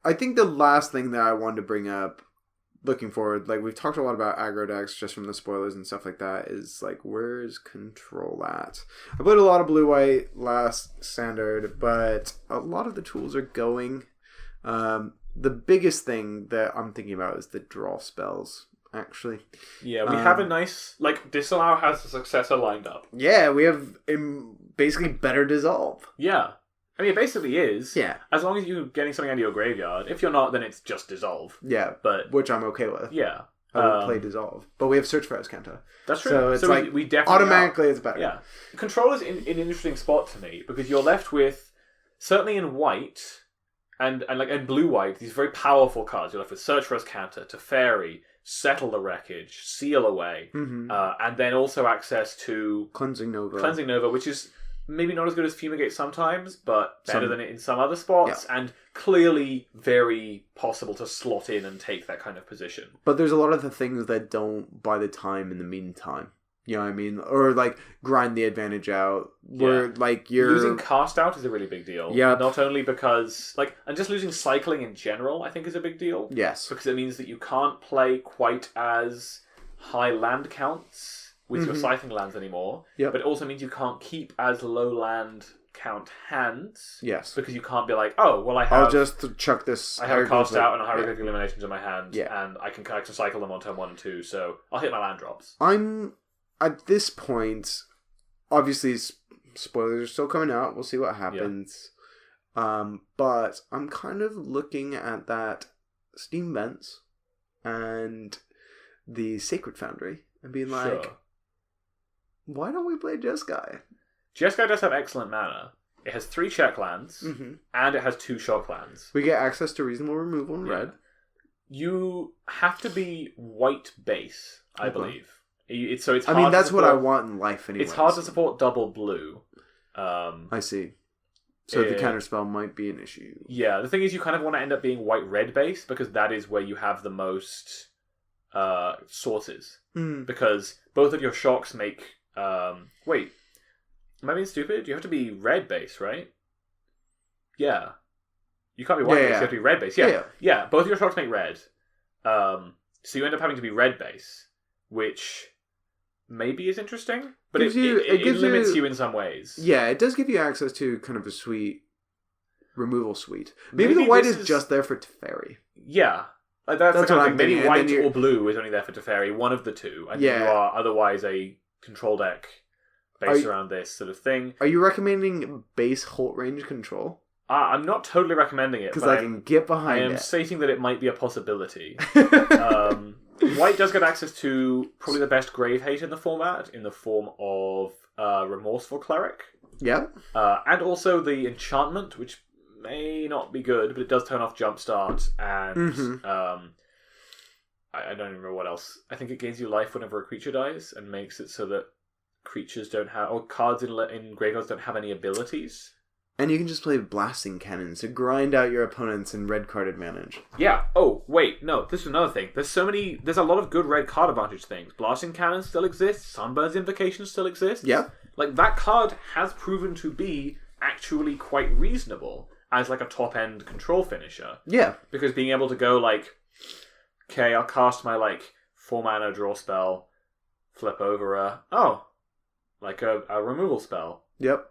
[SPEAKER 2] I think the last thing that I wanted to bring up, looking forward, we've talked a lot about aggro decks just from the spoilers and stuff like that, is where's control at? I played a lot of blue-white last standard, but a lot of the tools are going. The biggest thing that I'm thinking about is the draw spells, actually.
[SPEAKER 1] Yeah, we have a nice... Like, Disallow has a successor lined up.
[SPEAKER 2] Yeah, we have basically better Dissolve.
[SPEAKER 1] Yeah. I mean, it basically is.
[SPEAKER 2] Yeah.
[SPEAKER 1] As long as you're getting something out of your graveyard. If you're not, then it's just Dissolve.
[SPEAKER 2] Yeah,
[SPEAKER 1] but
[SPEAKER 2] which I'm okay with.
[SPEAKER 1] Yeah.
[SPEAKER 2] I would play Dissolve. But we have Search for Escanta.
[SPEAKER 1] That's true.
[SPEAKER 2] So it's
[SPEAKER 1] we definitely
[SPEAKER 2] automatically it's better.
[SPEAKER 1] Yeah. Control is in an interesting spot to me, because you're left with, certainly in white... And blue-white, these very powerful cards. You're left with Search for Escanta, Teferi, Settle the Wreckage, Seal Away, and then also access to
[SPEAKER 2] Cleansing Nova.
[SPEAKER 1] Which is maybe not as good as Fumigate sometimes, but better than it in some other spots, and clearly very possible to slot in and take that kind of position.
[SPEAKER 2] But there's a lot of the things that don't buy the time in the meantime. You know what I mean? Or, like, grind the advantage out. Where, like, you're...
[SPEAKER 1] Losing Cast Out is a really big deal.
[SPEAKER 2] Yeah.
[SPEAKER 1] Not only because... and just losing Cycling in general, I think, is a big deal.
[SPEAKER 2] Yes.
[SPEAKER 1] Because it means that you can't play quite as high land counts with your Scything lands anymore.
[SPEAKER 2] Yep.
[SPEAKER 1] But it also means you can't keep as low land count hands.
[SPEAKER 2] Yes.
[SPEAKER 1] Because you can't be like, oh, well, I'll
[SPEAKER 2] just chuck this...
[SPEAKER 1] I have a Cast Out and a Hieroglyphic Eliminations in my hand. Yeah. And I can cycle them on turn 1 and 2, so I'll hit my land drops.
[SPEAKER 2] At this point, obviously, spoilers are still coming out. We'll see what happens. Yeah. But I'm kind of looking at that Steam Vents and the Sacred Foundry and being like, why don't we play Jeskai?
[SPEAKER 1] Jeskai does have excellent mana. It has 3 check lands, and it has 2 shock lands.
[SPEAKER 2] We get access to reasonable removal in red.
[SPEAKER 1] You have to be white base, I believe. It's hard
[SPEAKER 2] that's
[SPEAKER 1] to
[SPEAKER 2] what I want in life anyway.
[SPEAKER 1] It's hard to support double blue.
[SPEAKER 2] I see. So the counterspell might be an issue.
[SPEAKER 1] Yeah, the thing is you kind of want to end up being white-red base, because that is where you have the most sources. Because both of your shocks make... wait, am I being stupid? You have to be red base, right? Yeah. You can't be white base, you have to be red base. Yeah, both of your shocks make red. So you end up having to be red base, which... maybe is interesting, but it limits you in some ways.
[SPEAKER 2] Yeah, it does give you access to kind of a sweet removal suite. Maybe the white is just there for Teferi.
[SPEAKER 1] Yeah. That's the kind of thing. Maybe white or blue is only there for Teferi, one of the two. I think you are otherwise a control deck based around this sort of thing.
[SPEAKER 2] Are you recommending base Holt range control?
[SPEAKER 1] I'm not totally recommending it,
[SPEAKER 2] because I can get behind it.
[SPEAKER 1] I am stating that it might be a possibility. White does get access to probably the best Grave Hate in the format, in the form of Remorseful Cleric.
[SPEAKER 2] Yeah.
[SPEAKER 1] And also the Enchantment, which may not be good, but it does turn off Jumpstart, and I don't even remember what else. I think it gains you life whenever a creature dies, and makes it so that creatures don't have, or cards in graveyards don't have any abilities.
[SPEAKER 2] And you can just play Blasting Cannons to grind out your opponents in red card advantage.
[SPEAKER 1] Yeah. Oh, wait. No, this is another thing. There's a lot of good red card advantage things. Blasting Cannons still exist. Sunburn's Invocation still exists.
[SPEAKER 2] Yeah.
[SPEAKER 1] Like, that card has proven to be actually quite reasonable as, like, a top-end control finisher.
[SPEAKER 2] Yeah.
[SPEAKER 1] Because being able to go, like, okay, I'll cast my, like, 4-mana draw spell, flip over a removal spell.
[SPEAKER 2] Yep.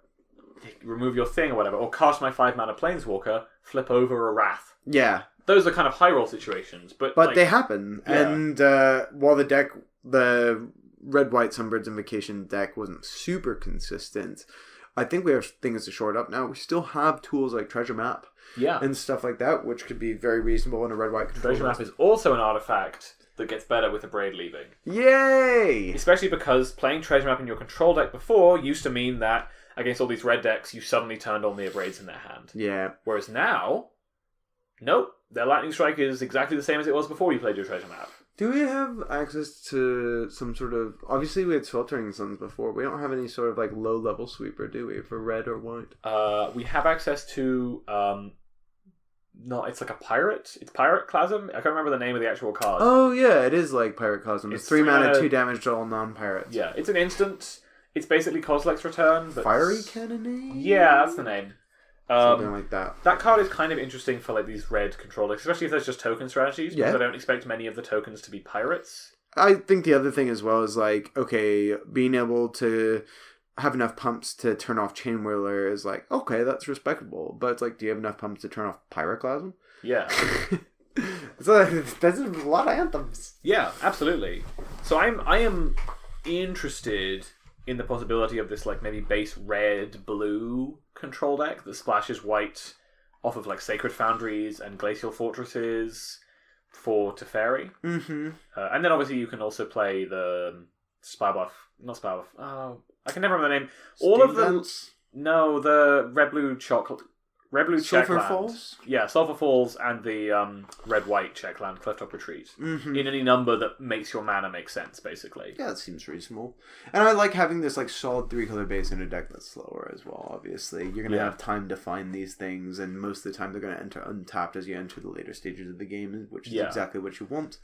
[SPEAKER 1] Remove your thing or whatever, or cast my 5-mana Planeswalker, flip over a Wrath.
[SPEAKER 2] Yeah.
[SPEAKER 1] Those are kind of high roll situations, but
[SPEAKER 2] they happen. Yeah. And while the red-white Sunbird's Invocation deck wasn't super consistent, I think we have things to shore it up now. We still have tools like Treasure Map, and stuff like that, which could be very reasonable in a red-white control.
[SPEAKER 1] Treasure Map is also an artifact that gets better with the Braid leaving.
[SPEAKER 2] Yay!
[SPEAKER 1] Especially because playing Treasure Map in your control deck before used to mean that against all these red decks, you suddenly turned on the Abrades in their hand.
[SPEAKER 2] Yeah.
[SPEAKER 1] Whereas now, nope, their Lightning Strike is exactly the same as it was before you played your Treasure Map.
[SPEAKER 2] Do we have access to some sort of... Obviously, we had Sweltering Suns before. We don't have any sort of, like, low-level sweeper, do we, for red or white?
[SPEAKER 1] We have access to... it's like a pirate. It's Pyroclasm. I can't remember the name of the actual card.
[SPEAKER 2] Oh, yeah, it is like Pyroclasm. It's 3 mana, 2 damage to all non-pirates.
[SPEAKER 1] Yeah, it's an instant... It's basically Kozilek's Return. But
[SPEAKER 2] Fiery Cannonade?
[SPEAKER 1] Yeah, that's the name.
[SPEAKER 2] Something like that.
[SPEAKER 1] That card is kind of interesting for like these red control decks, especially if there's just token strategies, because I don't expect many of the tokens to be pirates.
[SPEAKER 2] I think the other thing as well is like, okay, being able to have enough pumps to turn off Chain Whirler is like, okay, that's respectable. But it's like, do you have enough pumps to turn off Pyroclasm?
[SPEAKER 1] Yeah.
[SPEAKER 2] So that's a lot of anthems.
[SPEAKER 1] Yeah, absolutely. So I am interested in the possibility of this like maybe base red blue control deck that splashes white off of like Sacred Foundries and Glacial Fortresses for Teferi.
[SPEAKER 2] Mm-hmm.
[SPEAKER 1] And then obviously you can also play the Spy Buff, not Spy Buff. Oh, I can never remember the name. All of them. No, the red blue
[SPEAKER 2] Sulphur
[SPEAKER 1] Checkland.
[SPEAKER 2] Falls?
[SPEAKER 1] Yeah, Sulphur Falls and the red-white Checkland Clifftop Retreat.
[SPEAKER 2] Mm-hmm.
[SPEAKER 1] In any number that makes your mana make sense, basically.
[SPEAKER 2] Yeah, that seems reasonable. And I like having this like solid 3-color base in a deck that's slower as well, obviously. You're going to have time to find these things, and most of the time they're going to enter untapped as you enter the later stages of the game, which is exactly what you want.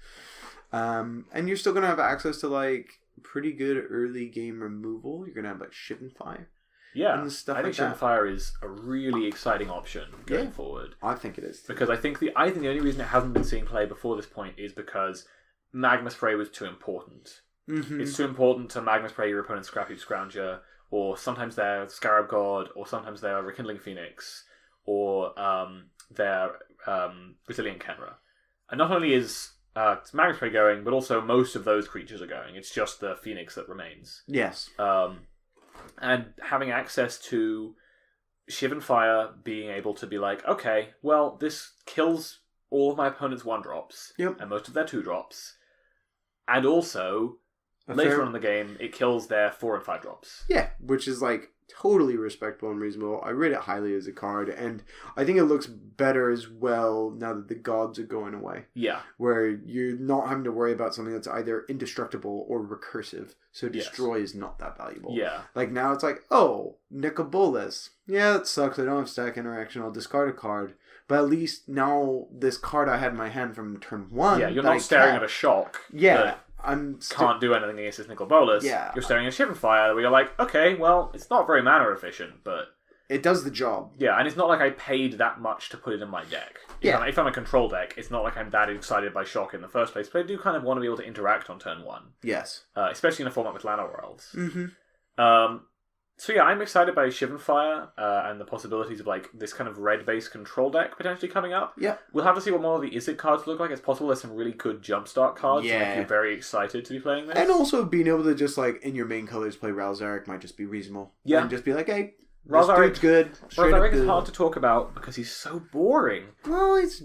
[SPEAKER 2] And you're still going to have access to like pretty good early game removal. You're going to have like Shivan Fire.
[SPEAKER 1] Yeah,
[SPEAKER 2] and stuff
[SPEAKER 1] I think
[SPEAKER 2] like that.
[SPEAKER 1] Fire is a really exciting option going forward.
[SPEAKER 2] I think it is.
[SPEAKER 1] Because I think the only reason it hasn't been seen play before this point is because Magma Spray was too important.
[SPEAKER 2] Mm-hmm.
[SPEAKER 1] It's too important to Magma Spray your opponent's Scrappy Scrounger, or sometimes their Scarab God, or sometimes their Rekindling Phoenix, or their Resilient Kenra. And not only is Magma Spray going, but also most of those creatures are going. It's just the Phoenix that remains.
[SPEAKER 2] Yes.
[SPEAKER 1] And having access to Shivan Fire, being able to be like, okay, well, this kills all of my opponent's 1-drops, and most of their 2-drops, and also, later on in the game, it kills their 4 and 5-drops.
[SPEAKER 2] Yeah, which is like totally respectable and reasonable. I rate it highly as a card, and I think it looks better as well now that the gods are going away.
[SPEAKER 1] Yeah.
[SPEAKER 2] Where you're not having to worry about something that's either indestructible or recursive, so destroy is not that valuable.
[SPEAKER 1] Yeah.
[SPEAKER 2] Like now it's like, oh, Nicobolus. Yeah, that sucks. I don't have stack interaction. I'll discard a card. But at least now this card I had in my hand from turn 1.
[SPEAKER 1] Yeah, you're not staring at a shock.
[SPEAKER 2] Yeah.
[SPEAKER 1] Can't do anything against this Nicol Bolas.
[SPEAKER 2] Yeah.
[SPEAKER 1] You're staring at Shivan Fire where you're like, okay, well, it's not very mana efficient, but
[SPEAKER 2] it does the job.
[SPEAKER 1] Yeah, and it's not like I paid that much to put it in my deck. If I'm a control deck, it's not like I'm that excited by Shock in the first place, but I do kind of want to be able to interact on turn 1.
[SPEAKER 2] Yes.
[SPEAKER 1] Especially in a format with Llanowar Elves.
[SPEAKER 2] Mm-hmm.
[SPEAKER 1] So yeah, I'm excited by Shivan Fire and the possibilities of like this kind of red-based control deck potentially coming up.
[SPEAKER 2] Yeah.
[SPEAKER 1] We'll have to see what more of the Izzet cards look like. It's possible there's some really good jumpstart cards to make you very excited to be playing this.
[SPEAKER 2] And also being able to just like in your main colors play Ral Zarek might just be reasonable.
[SPEAKER 1] Yeah.
[SPEAKER 2] And just be like, hey,
[SPEAKER 1] Ral
[SPEAKER 2] this dude's good.
[SPEAKER 1] Ral Zarek is hard to talk about because he's so boring.
[SPEAKER 2] Well, he's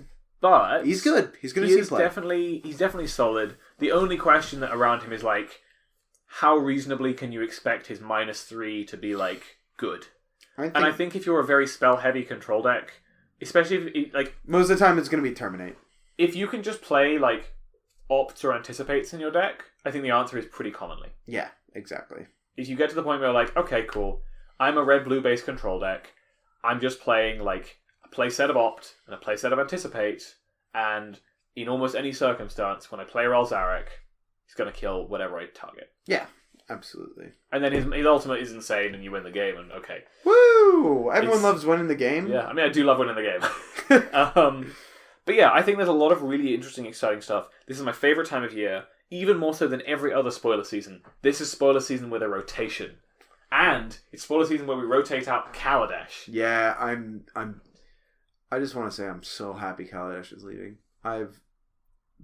[SPEAKER 1] good.
[SPEAKER 2] He's going to see play.
[SPEAKER 1] He's definitely solid. The only question that around him is like, how reasonably can you expect his -3 to be like good? I think if you're a very spell-heavy control deck, especially if, like
[SPEAKER 2] most of the time it's going to be Terminate.
[SPEAKER 1] If you can just play like Opts or Anticipates in your deck, I think the answer is pretty commonly.
[SPEAKER 2] Yeah, exactly.
[SPEAKER 1] If you get to the point where you're like, okay, cool, I'm a red-blue based control deck, I'm just playing like a playset of Opt and a playset of Anticipate, and in almost any circumstance, when I play Ral Zarek, he's going to kill whatever I target.
[SPEAKER 2] Yeah, absolutely.
[SPEAKER 1] And then his ultimate is insane and you win the game, and okay.
[SPEAKER 2] Woo! Everyone loves winning the game.
[SPEAKER 1] Yeah, I mean, I do love winning the game. But yeah, I think there's a lot of really interesting, exciting stuff. This is my favorite time of year, even more so than every other spoiler season. This is spoiler season with a rotation. And it's spoiler season where we rotate out Kaladesh.
[SPEAKER 2] Yeah, I just want to say I'm so happy Kaladesh is leaving. I've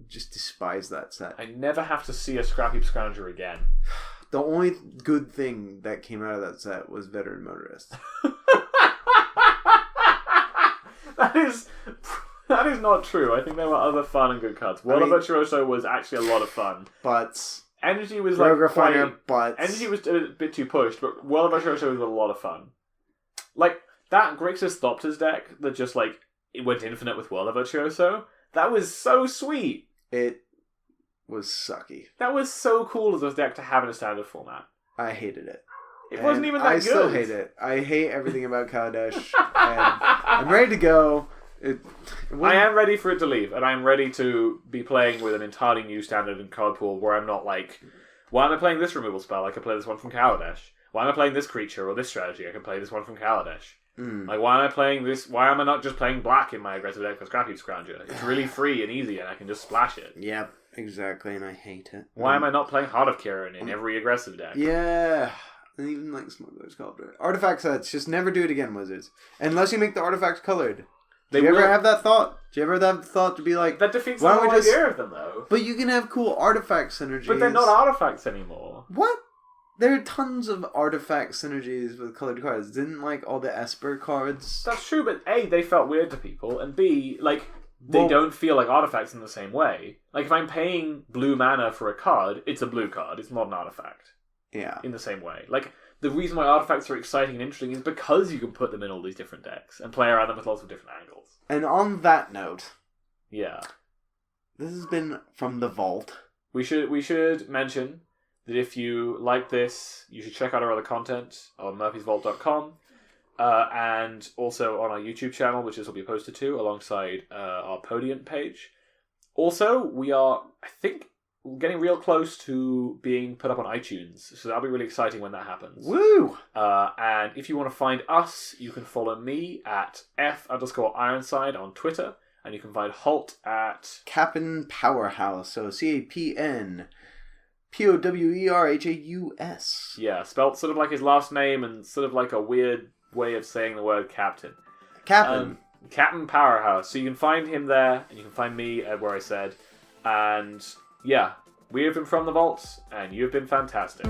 [SPEAKER 2] just despised that set.
[SPEAKER 1] I never have to see a Scrappy Scrounger again.
[SPEAKER 2] The only good thing that came out of that set was Veteran Motorist.
[SPEAKER 1] That is not true. I think there were other fun and good cards. World of Virtuoso was actually a lot of fun.
[SPEAKER 2] But
[SPEAKER 1] Energy was Energy was a bit too pushed, but World of Virtuoso was a lot of fun. Like that Grixis Thopters deck that just like it went infinite with World of Virtuoso. That was so sweet.
[SPEAKER 2] It was sucky.
[SPEAKER 1] That was so cool as a deck to have in a standard format.
[SPEAKER 2] I hated it.
[SPEAKER 1] It wasn't even that good.
[SPEAKER 2] I still hate it. I hate everything about Kaladesh. And I'm ready to go.
[SPEAKER 1] I am ready for it to leave, and I'm ready to be playing with an entirely new standard and card pool where I'm not like, why am I playing this removal spell? I can play this one from Kaladesh. Why am I playing this creature or this strategy? I can play this one from Kaladesh. Like, why am I playing this? Why am I not just playing black in my aggressive deck for Scrappy Scrounger? It's really free and easy, and I can just splash it.
[SPEAKER 2] Yep, exactly, and I hate it.
[SPEAKER 1] Why am I not playing Heart of Kirin in every aggressive deck?
[SPEAKER 2] Yeah, And even like Smuggler's Cauldron. Artifact sets, just never do it again, Wizards. Unless you make the artifacts colored. Do you ever have that thought? Do you ever have that thought to be like...
[SPEAKER 1] That defeats the whole idea of them, though.
[SPEAKER 2] But you can have cool artifact synergies.
[SPEAKER 1] But they're not artifacts anymore.
[SPEAKER 2] What? There are tons of artifact synergies with colored cards. Didn't, like, all the Esper cards...
[SPEAKER 1] That's true, but A, they felt weird to people, and B, like, they don't feel like artifacts in the same way. Like, if I'm paying blue mana for a card, it's a blue card. It's not an artifact.
[SPEAKER 2] Yeah.
[SPEAKER 1] In the same way. Like, the reason why artifacts are exciting and interesting is because you can put them in all these different decks and play around them with lots of different angles.
[SPEAKER 2] And on that note...
[SPEAKER 1] Yeah.
[SPEAKER 2] This has been From the Vault.
[SPEAKER 1] We should mention that if you like this, you should check out our other content on murphysvault.com and also on our YouTube channel, which this will be posted to, alongside our Podium page. Also, we are, I think, getting real close to being put up on iTunes, so that'll be really exciting when that happens.
[SPEAKER 2] Woo!
[SPEAKER 1] And if you want to find us, you can follow me at F_Ironside on Twitter, and you can find Holt at
[SPEAKER 2] Cap'n Powerhouse, so CAPN_POWERHAUS.
[SPEAKER 1] Yeah, spelt sort of like his last name and sort of like a weird way of saying the word captain.
[SPEAKER 2] Captain.
[SPEAKER 1] Captain Powerhouse. So you can find him there, and you can find me at where I said. And yeah, we have been From the Vault, and you have been fantastic.